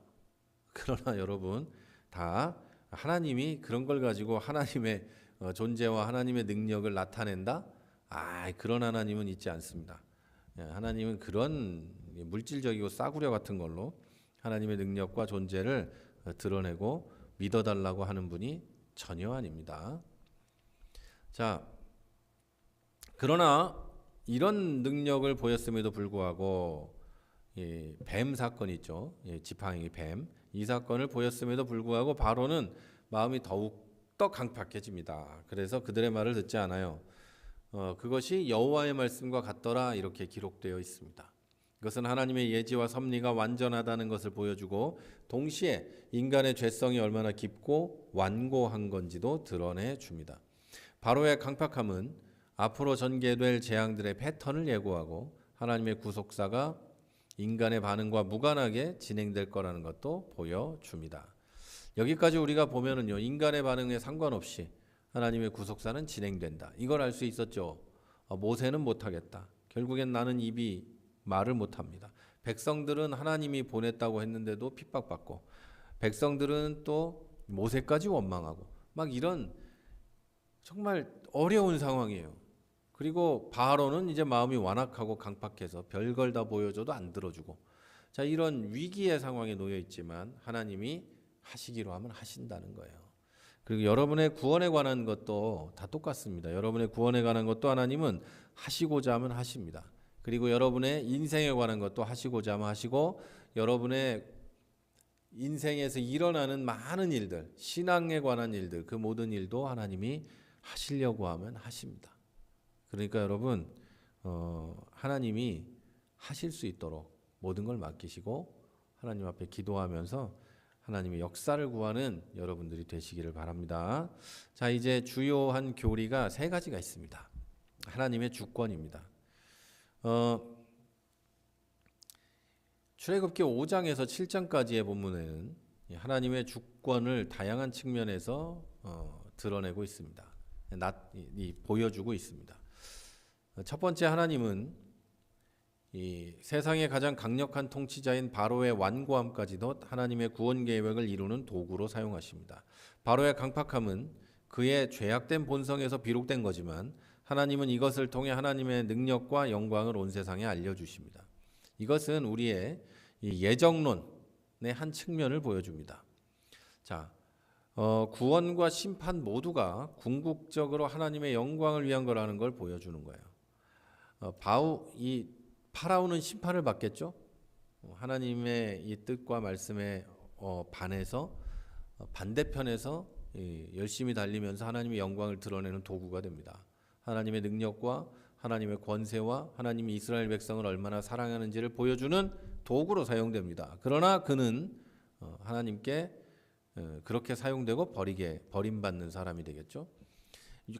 그러나 여러분, 다 하나님이 그런 걸 가지고 하나님의 존재와 하나님의 능력을 나타낸다? 그런 하나님은 있지 않습니다. 하나님은 그런 물질적이고 싸구려 같은 걸로 하나님의 능력과 존재를 드러내고 믿어달라고 하는 분이 전혀 아닙니다. 자, 그러나 이런 능력을 보였음에도 불구하고 뱀 사건이 있죠. 지팡이 뱀. 이 사건을 보였음에도 불구하고 바로는 마음이 더욱더 강팍해집니다. 그래서 그들의 말을 듣지 않아요. 그것이 여호와의 말씀과 같더라, 이렇게 기록되어 있습니다. 이것은 하나님의 예지와 섭리가 완전하다는 것을 보여주고 동시에 인간의 죄성이 얼마나 깊고 완고한 건지도 드러내 줍니다. 바로의 강팍함은 앞으로 전개될 재앙들의 패턴을 예고하고 하나님의 구속사가 인간의 반응과 무관하게 진행될 거라는 것도 보여줍니다. 여기까지 우리가 보면은요, 인간의 반응에 상관없이 하나님의 구속사는 진행된다. 이걸 알 수 있었죠. 모세는 못하겠다. 결국엔 나는 입이 말을 못합니다. 백성들은 하나님이 보냈다고 했는데도 핍박받고, 백성들은 또 모세까지 원망하고, 막 이런 정말 어려운 상황이에요. 그리고 바로는 이제 마음이 완악하고 강팍해서 별걸 다 보여줘도 안 들어주고, 자, 이런 위기의 상황에 놓여 있지만 하나님이 하시기로 하면 하신다는 거예요. 그리고 여러분의 구원에 관한 것도 다 똑같습니다. 여러분의 구원에 관한 것도 하나님은 하시고자 하면 하십니다. 그리고 여러분의 인생에 관한 것도 하시고자 하면 하시고, 여러분의 인생에서 일어나는 많은 일들, 신앙에 관한 일들, 그 모든 일도 하나님이 하시려고 하면 하십니다. 그러니까 여러분 하나님이 하실 수 있도록 모든 걸 맡기시고 하나님 앞에 기도하면서 하나님의 역사를 구하는 여러분들이 되시기를 바랍니다. 자, 이제 주요한 교리가 세 가지가 있습니다. 하나님의 주권입니다. 출애굽기 5장에서 7장까지의 본문에는 하나님의 주권을 다양한 측면에서 드러내고 있습니다. 보여주고 있습니다. 첫 번째, 하나님은 이 세상의 가장 강력한 통치자인 바로의 완고함까지도 하나님의 구원 계획을 이루는 도구로 사용하십니다. 바로의 강팍함은 그의 죄악된 본성에서 비롯된 거지만 하나님은 이것을 통해 하나님의 능력과 영광을 온 세상에 알려주십니다. 이것은 우리의 이 예정론의 한 측면을 보여줍니다. 자, 구원과 심판 모두가 궁극적으로 하나님의 영광을 위한 거라는 걸 보여주는 거예요. 파라오는 심판을 받겠죠. 하나님의 이 뜻과 말씀에 반해서 반대편에서 열심히 달리면서 하나님의 영광을 드러내는 도구가 됩니다. 하나님의 능력과 하나님의 권세와 하나님이 이스라엘 백성을 얼마나 사랑하는지를 보여주는 도구로 사용됩니다. 그러나 그는 하나님께 그렇게 사용되고 버림받는 사람이 되겠죠.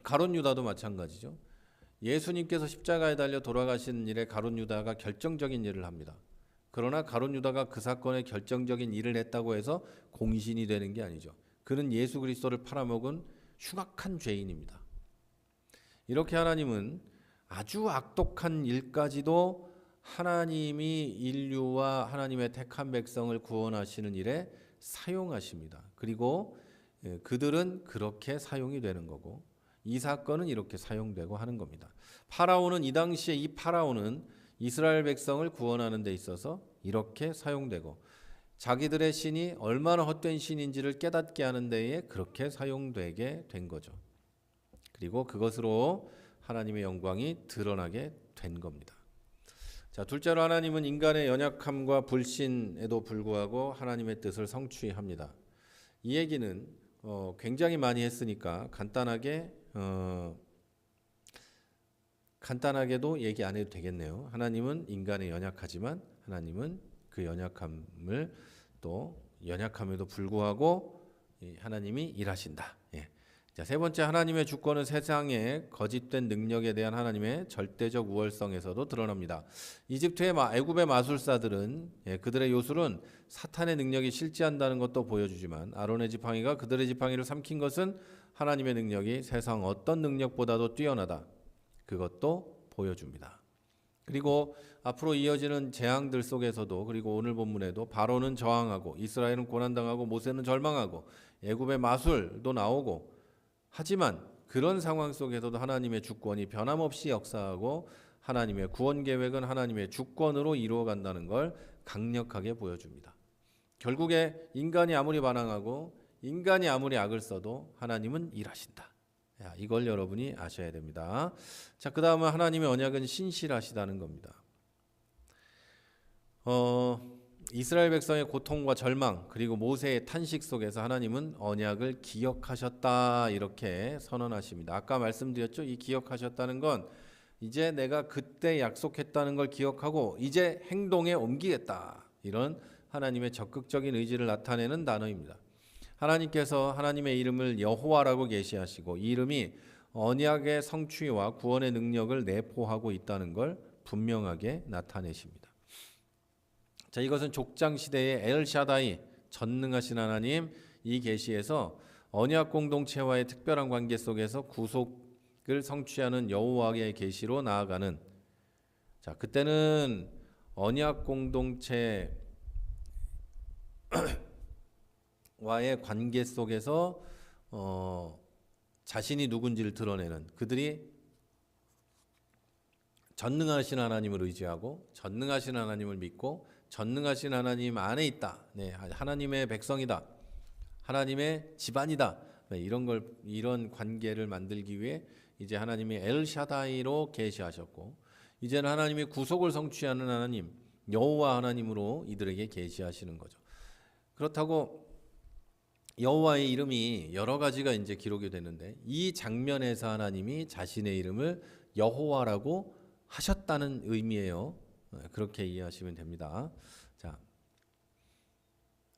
가룟 유다도 마찬가지죠. 예수님께서 십자가에 달려 돌아가신 일에 가룟 유다가 결정적인 일을 합니다. 그러나 가룟 유다가 그 사건에 결정적인 일을 했다고 해서 공신이 되는 게 아니죠. 그는 예수 그리스도를 팔아먹은 흉악한 죄인입니다. 이렇게 하나님은 아주 악독한 일까지도 하나님이 인류와 하나님의 택한 백성을 구원하시는 일에 사용하십니다. 그리고 그들은 그렇게 사용이 되는 거고 이 사건은 이렇게 사용되고 하는 겁니다. 파라오는 이 당시에 이 파라오는 이스라엘 백성을 구원하는 데 있어서 이렇게 사용되고 자기들의 신이 얼마나 헛된 신인지를 깨닫게 하는 데에 그렇게 사용되게 된 거죠. 그리고 그것으로 하나님의 영광이 드러나게 된 겁니다. 자, 둘째로 하나님은 인간의 연약함과 불신에도 불구하고 하나님의 뜻을 성취합니다. 이 얘기는 굉장히 많이 했으니까 간단하게도 얘기 안 해도 되겠네요. 하나님은 인간의 연약하지만 하나님은 그 연약함을 또 연약함에도 불구하고 하나님이 일하신다. 예. 자, 세 번째, 하나님의 주권은 세상의 거짓된 능력에 대한 하나님의 절대적 우월성에서도 드러납니다. 애굽의 마술사들은 그들의 요술은 사탄의 능력이 실제한다는 것도 보여주지만 아론의 지팡이가 그들의 지팡이를 삼킨 것은 하나님의 능력이 세상 어떤 능력보다도 뛰어나다. 그것도 보여줍니다. 그리고 앞으로 이어지는 재앙들 속에서도 그리고 오늘 본문에도 바로는 저항하고 이스라엘은 고난당하고 모세는 절망하고 애굽의 마술도 나오고 하지만 그런 상황 속에서도 하나님의 주권이 변함없이 역사하고 하나님의 구원 계획은 하나님의 주권으로 이루어간다는 걸 강력하게 보여줍니다. 결국에 인간이 아무리 반항하고 인간이 아무리 악을 써도 하나님은 일하신다. 이걸 여러분이 아셔야 됩니다. 자, 그 다음은 하나님의 언약은 신실하시다는 겁니다. 이스라엘 백성의 고통과 절망 그리고 모세의 탄식 속에서 하나님은 언약을 기억하셨다 이렇게 선언하십니다. 아까 말씀드렸죠. 이 기억하셨다는 건 이제 내가 그때 약속했다는 걸 기억하고 이제 행동에 옮기겠다. 이런 하나님의 적극적인 의지를 나타내는 단어입니다. 하나님께서 하나님의 이름을 여호와라고 계시하시고 이 이름이 언약의 성취와 구원의 능력을 내포하고 있다는 걸 분명하게 나타내십니다. 자, 이것은 족장 시대의 엘샤다이 전능하신 하나님 이 계시에서 언약 공동체와의 특별한 관계 속에서 구속을 성취하는 여호와의 계시로 나아가는 자, 그때는 언약 공동체 와의 관계 속에서 자신이 누군지를 드러내는 그들이 전능하신 하나님을 의지하고 전능하신 하나님을 믿고 전능하신 하나님 안에 있다. 네, 하나님의 백성이다. 하나님의 집안이다. 네, 이런 관계를 만들기 위해 이제 하나님이 엘샤다이로 계시하셨고 이제는 하나님이 구속을 성취하는 하나님 여호와 하나님으로 이들에게 계시하시는 거죠. 그렇다고 여호와의 이름이 여러 가지가 이제 기록이 되는데 이 장면에서 하나님이 자신의 이름을 여호와라고 하셨다는 의미예요. 그렇게 이해하시면 됩니다. 자,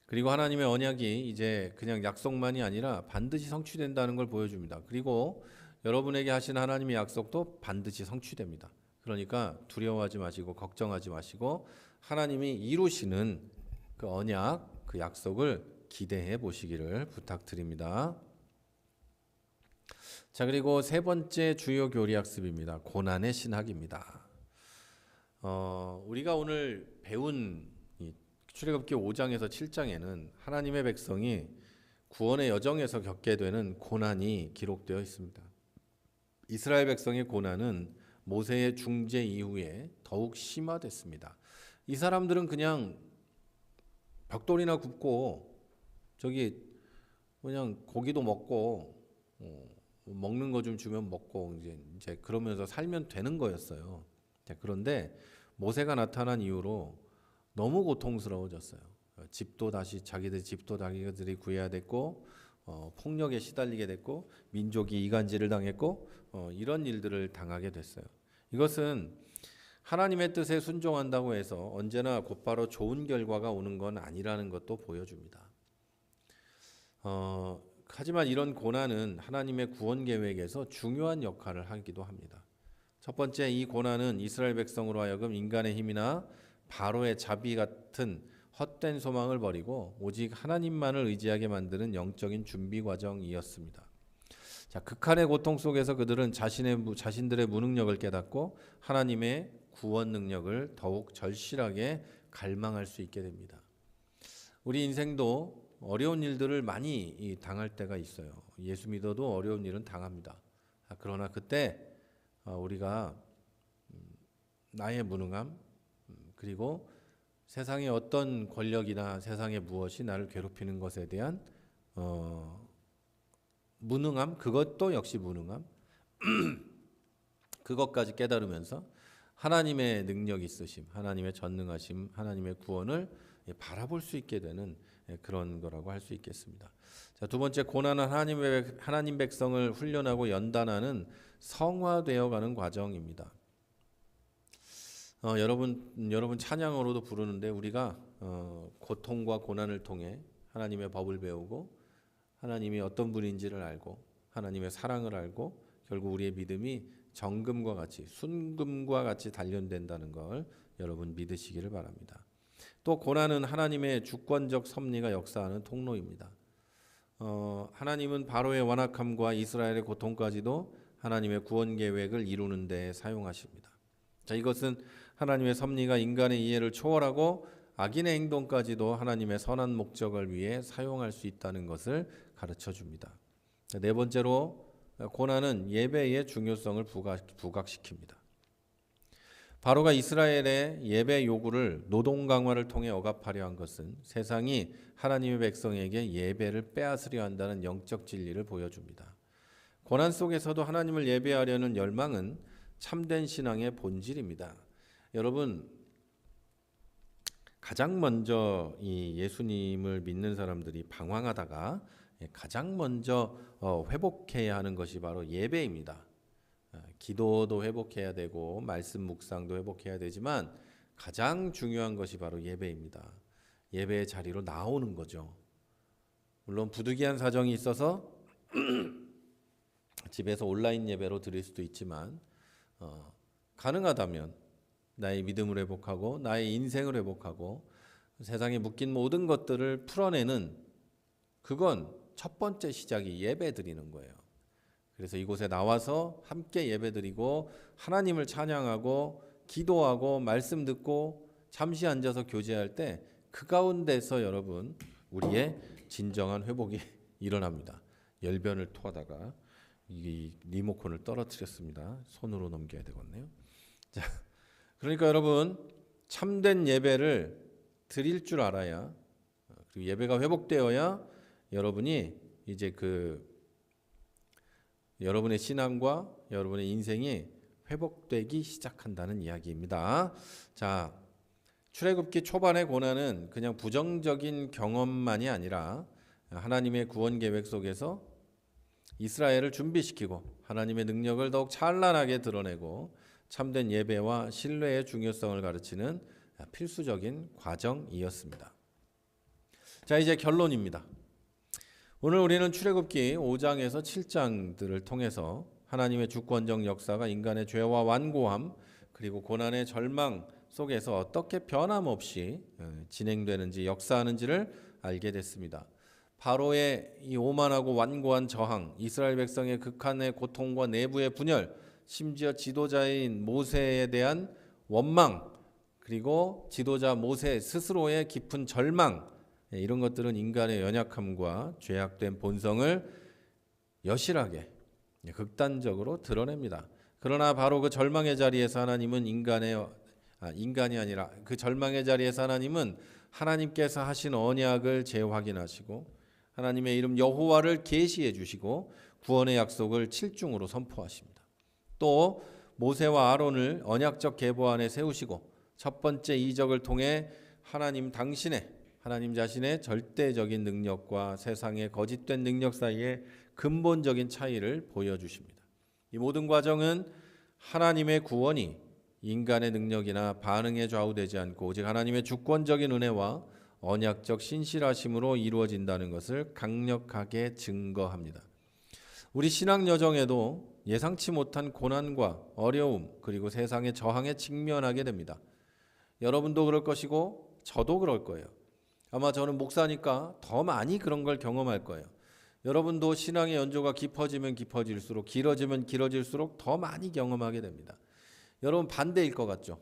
그리고 하나님의 언약이 이제 그냥 약속만이 아니라 반드시 성취된다는 걸 보여줍니다. 그리고 여러분에게 하신 하나님의 약속도 반드시 성취됩니다. 그러니까 두려워하지 마시고 걱정하지 마시고 하나님이 이루시는 그 언약, 그 약속을 기대해 보시기를 부탁드립니다. 자, 그리고 세 번째 주요 교리 학습입니다. 고난의 신학입니다. 우리가 오늘 배운 이 출애굽기 5장에서 7장에는 하나님의 백성이 구원의 여정에서 겪게 되는 고난이 기록되어 있습니다. 이스라엘 백성의 고난은 모세의 중재 이후에 더욱 심화됐습니다. 이 사람들은 그냥 벽돌이나 굽고 저기 그냥 고기도 먹고 먹는 거 좀 주면 먹고 이제 그러면서 살면 되는 거였어요. 그런데 모세가 나타난 이후로 너무 고통스러워졌어요. 집도 다시 자기들 집도 자기들이 구해야 됐고 폭력에 시달리게 됐고 민족이 이간질을 당했고 이런 일들을 당하게 됐어요. 이것은 하나님의 뜻에 순종한다고 해서 언제나 곧바로 좋은 결과가 오는 건 아니라는 것도 보여줍니다. 하지만 이런 고난은 하나님의 구원 계획에서 중요한 역할을 하기도 합니다. 첫 번째, 이 고난은 이스라엘 백성으로 하여금 인간의 힘이나 바로의 자비 같은 헛된 소망을 버리고 오직 하나님만을 의지하게 만드는 영적인 준비 과정이었습니다. 자, 극한의 고통 속에서 그들은 자신들의 무능력을 깨닫고 하나님의 구원 능력을 더욱 절실하게 갈망할 수 있게 됩니다. 우리 인생도 어려운 일들을 많이 당할 때가 있어요. 예수 믿어도 어려운 일은 당합니다. 그러나 그때 우리가 나의 무능함 그리고 세상의 어떤 권력이나 세상의 무엇이 나를 괴롭히는 것에 대한 무능함, 그것도 역시 무능함 그것까지 깨달으면서 하나님의 능력 있으심, 하나님의 전능하심, 하나님의 구원을 바라볼 수 있게 되는 그런 거라고 할 수 있겠습니다. 자, 두 번째, 고난은 하나님 백성을 훈련하고 연단하는 성화되어가는 과정입니다. 여러분 찬양으로도 부르는데 우리가 고통과 고난을 통해 하나님의 법을 배우고 하나님이 어떤 분인지를 알고 하나님의 사랑을 알고 결국 우리의 믿음이 정금과 같이 순금과 같이 단련된다는 걸 여러분 믿으시기를 바랍니다. 또 고난은 하나님의 주권적 섭리가 역사하는 통로입니다. 하나님은 바로의 완악함과 이스라엘의 고통까지도 하나님의 구원 계획을 이루는 데 사용하십니다. 자, 이것은 하나님의 섭리가 인간의 이해를 초월하고 악인의 행동까지도 하나님의 선한 목적을 위해 사용할 수 있다는 것을 가르쳐 줍니다. 네 번째로, 고난은 예배의 중요성을 부각시킵니다. 바로가 이스라엘의 예배 요구를 노동 강화를 통해 억압하려 한 것은 세상이 하나님의 백성에게 예배를 빼앗으려 한다는 영적 진리를 보여줍니다. 고난 속에서도 하나님을 예배하려는 열망은 참된 신앙의 본질입니다. 여러분, 가장 먼저 이 예수님을 믿는 사람들이 방황하다가 가장 먼저 회복해야 하는 것이 바로 예배입니다. 기도도 회복해야 되고 말씀 묵상도 회복해야 되지만 가장 중요한 것이 바로 예배입니다. 예배의 자리로 나오는 거죠. 물론 부득이한 사정이 있어서 집에서 온라인 예배로 드릴 수도 있지만 가능하다면 나의 믿음을 회복하고 나의 인생을 회복하고 세상에 묶인 모든 것들을 풀어내는 그건 첫 번째 시작이 예배 드리는 거예요. 그래서 이곳에 나와서 함께 예배드리고 하나님을 찬양하고 기도하고 말씀 듣고 잠시 앉아서 교제할 때 그 가운데서 여러분 우리의 진정한 회복이 일어납니다. 열변을 토하다가 이 리모컨을 떨어뜨렸습니다. 손으로 넘겨야 되겠네요. 자, 그러니까 여러분 참된 예배를 드릴 줄 알아야 그리고 예배가 회복되어야 여러분이 이제 여러분의 신앙과 여러분의 인생이 회복되기 시작한다는 이야기입니다. 자, 출애굽기 초반의 고난은 그냥 부정적인 경험만이 아니라 하나님의 구원 계획 속에서 이스라엘을 준비시키고 하나님의 능력을 더욱 찬란하게 드러내고 참된 예배와 신뢰의 중요성을 가르치는 필수적인 과정이었습니다. 자, 이제 결론입니다. 오늘 우리는 출애굽기 5장에서 7장들을 통해서 하나님의 주권적 역사가 인간의 죄와 완고함 그리고 고난의 절망 속에서 어떻게 변함없이 진행되는지 역사하는지를 알게 됐습니다. 바로의 이 오만하고 완고한 저항, 이스라엘 백성의 극한의 고통과 내부의 분열, 심지어 지도자인 모세에 대한 원망, 그리고 지도자 모세 스스로의 깊은 절망, 이런 것들은 인간의 연약함과 죄악된 본성을 여실하게 극단적으로 드러냅니다. 그러나 바로 그 절망의 자리에서 하나님은 인간이 아니라 그 절망의 자리에서 하나님은 하나님께서 하신 언약을 재확인하시고 하나님의 이름 여호와를 계시해 주시고 구원의 약속을 7중으로 선포하십니다. 또 모세와 아론을 언약적 계보 안에 세우시고 첫 번째 이적을 통해 하나님 자신의 절대적인 능력과 세상의 거짓된 능력 사이의 근본적인 차이를 보여주십니다. 이 모든 과정은 하나님의 구원이 인간의 능력이나 반응에 좌우되지 않고 오직 하나님의 주권적인 은혜와 언약적 신실하심으로 이루어진다는 것을 강력하게 증거합니다. 우리 신앙 여정에도 예상치 못한 고난과 어려움 그리고 세상의 저항에 직면하게 됩니다. 여러분도 그럴 것이고 저도 그럴 거예요. 아마 저는 목사니까 더 많이 그런 걸 경험할 거예요. 여러분도 신앙의 연조가 깊어지면 깊어질수록 길어지면 길어질수록 더 많이 경험하게 됩니다. 여러분 반대일 것 같죠?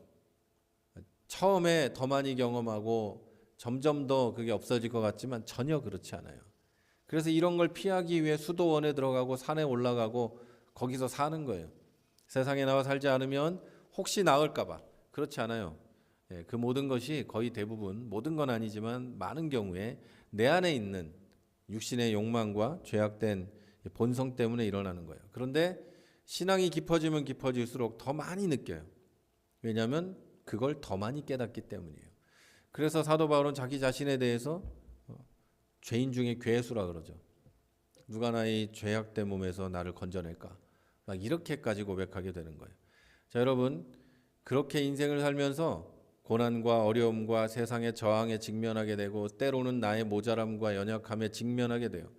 처음에 더 많이 경험하고 점점 더 그게 없어질 것 같지만 전혀 그렇지 않아요. 그래서 이런 걸 피하기 위해 수도원에 들어가고 산에 올라가고 거기서 사는 거예요. 세상에 나와 살지 않으면 혹시 나을까 봐. 그렇지 않아요. 그 모든 것이 거의 대부분, 모든 건 아니지만 많은 경우에 내 안에 있는 육신의 욕망과 죄악된 본성 때문에 일어나는 거예요. 그런데 신앙이 깊어지면 깊어질수록 더 많이 느껴요. 왜냐하면 그걸 더 많이 깨닫기 때문이에요. 그래서 사도 바울은 자기 자신에 대해서 죄인 중에 괴수라 그러죠. 누가 나의 죄악된 몸에서 나를 건져낼까? 막 이렇게까지 고백하게 되는 거예요. 자, 여러분, 그렇게 인생을 살면서 고난과 어려움과 세상의 저항에 직면하게 되고 때로는 나의 모자람과 연약함에 직면하게 돼요.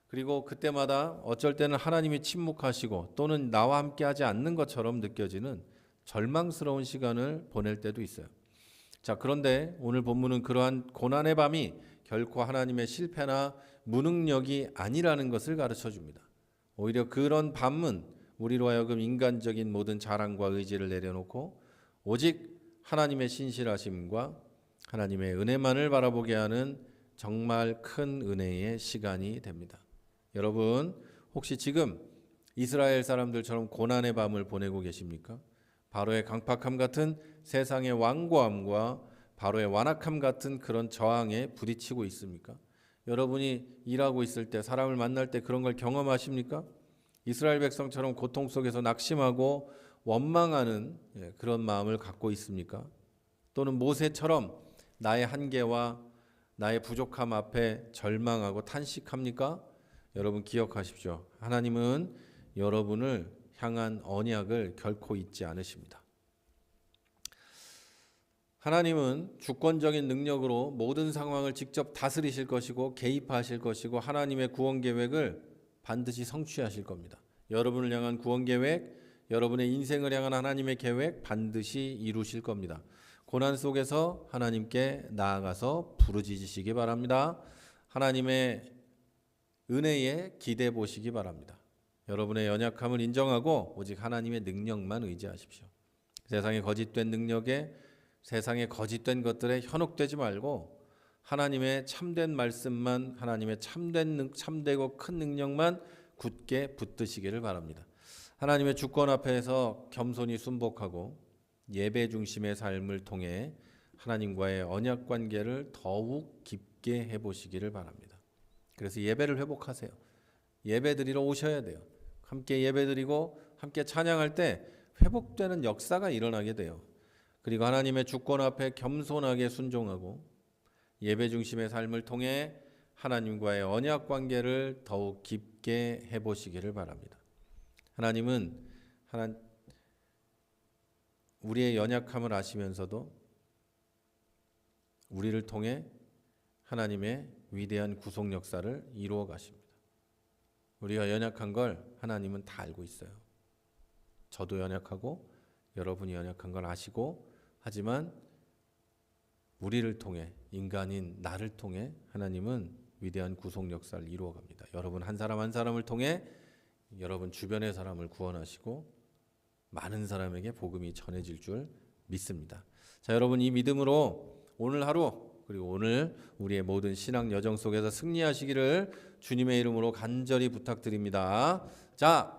그리고 그때마다 어쩔 때는 하나님이 침묵하시고 또는 나와 함께하지 않는 것처럼 느껴지는 절망스러운 시간을 보낼 때도 있어요. 자, 그런데 오늘 본문은 그러한 고난의 밤이 결코 하나님의 실패나 무능력이 아니라는 것을 가르쳐 줍니다. 오히려 그런 밤은 우리로 하여금 인간적인 모든 자랑과 의지를 내려놓고 오직 하나님의 신실하심과 하나님의 은혜만을 바라보게 하는 정말 큰 은혜의 시간이 됩니다. 여러분, 혹시 지금 이스라엘 사람들처럼 고난의 밤을 보내고 계십니까? 바로의 강팍함 같은 세상의 완고함과 바로의 완악함 같은 그런 저항에 부딪히고 있습니까? 여러분이 일하고 있을 때 사람을 만날 때 그런 걸 경험하십니까? 이스라엘 백성처럼 고통 속에서 낙심하고 원망하는 그런 마음을 갖고 있습니까? 또는 모세처럼 나의 한계와 나의 부족함 앞에 절망하고 탄식합니까? 여러분 기억하십시오. 하나님은 여러분을 향한 언약을 결코 잊지 않으십니다. 하나님은 주권적인 능력으로 모든 상황을 직접 다스리실 것이고 개입하실 것이고 하나님의 구원 계획을 반드시 성취하실 겁니다. 여러분을 향한 구원 계획, 여러분의 인생을 향한 하나님의 계획 반드시 이루실 겁니다. 고난 속에서 하나님께 나아가서 부르짖으시기 바랍니다. 하나님의 은혜에 기대해 보시기 바랍니다. 여러분의 연약함을 인정하고 오직 하나님의 능력만 의지하십시오. 세상의 거짓된 능력에 세상의 거짓된 것들에 현혹되지 말고 하나님의 참된 말씀만 하나님의 참되고 큰 능력만 굳게 붙드시기를 바랍니다. 하나님의 주권 앞에서 겸손히 순복하고 예배 중심의 삶을 통해 하나님과의 언약 관계를 더욱 깊게 해보시기를 바랍니다. 그래서 예배를 회복하세요. 예배 드리러 오셔야 돼요. 함께 예배 드리고 함께 찬양할 때 회복되는 역사가 일어나게 돼요. 그리고 하나님의 주권 앞에 겸손하게 순종하고 예배 중심의 삶을 통해 하나님과의 언약 관계를 더욱 깊게 해보시기를 바랍니다. 하나님은 우리의 연약함을 아시면서도 우리를 통해 하나님의 위대한 구속 역사를 이루어 가십니다. 우리가 연약한 걸 하나님은 다 알고 있어요. 저도 연약하고 여러분이 연약한 걸 아시고, 하지만 우리를 통해, 인간인 나를 통해 하나님은 위대한 구속 역사를 이루어 갑니다. 여러분 한 사람 한 사람을 통해 여러분 주변의 사람을 구원하시고 많은 사람에게 복음이 전해질 줄 믿습니다. 자, 여러분 이 믿음으로 오늘 하루, 그리고 오늘 우리의 모든 신앙 여정 속에서 승리하시기를 주님의 이름으로 간절히 부탁드립니다. 자,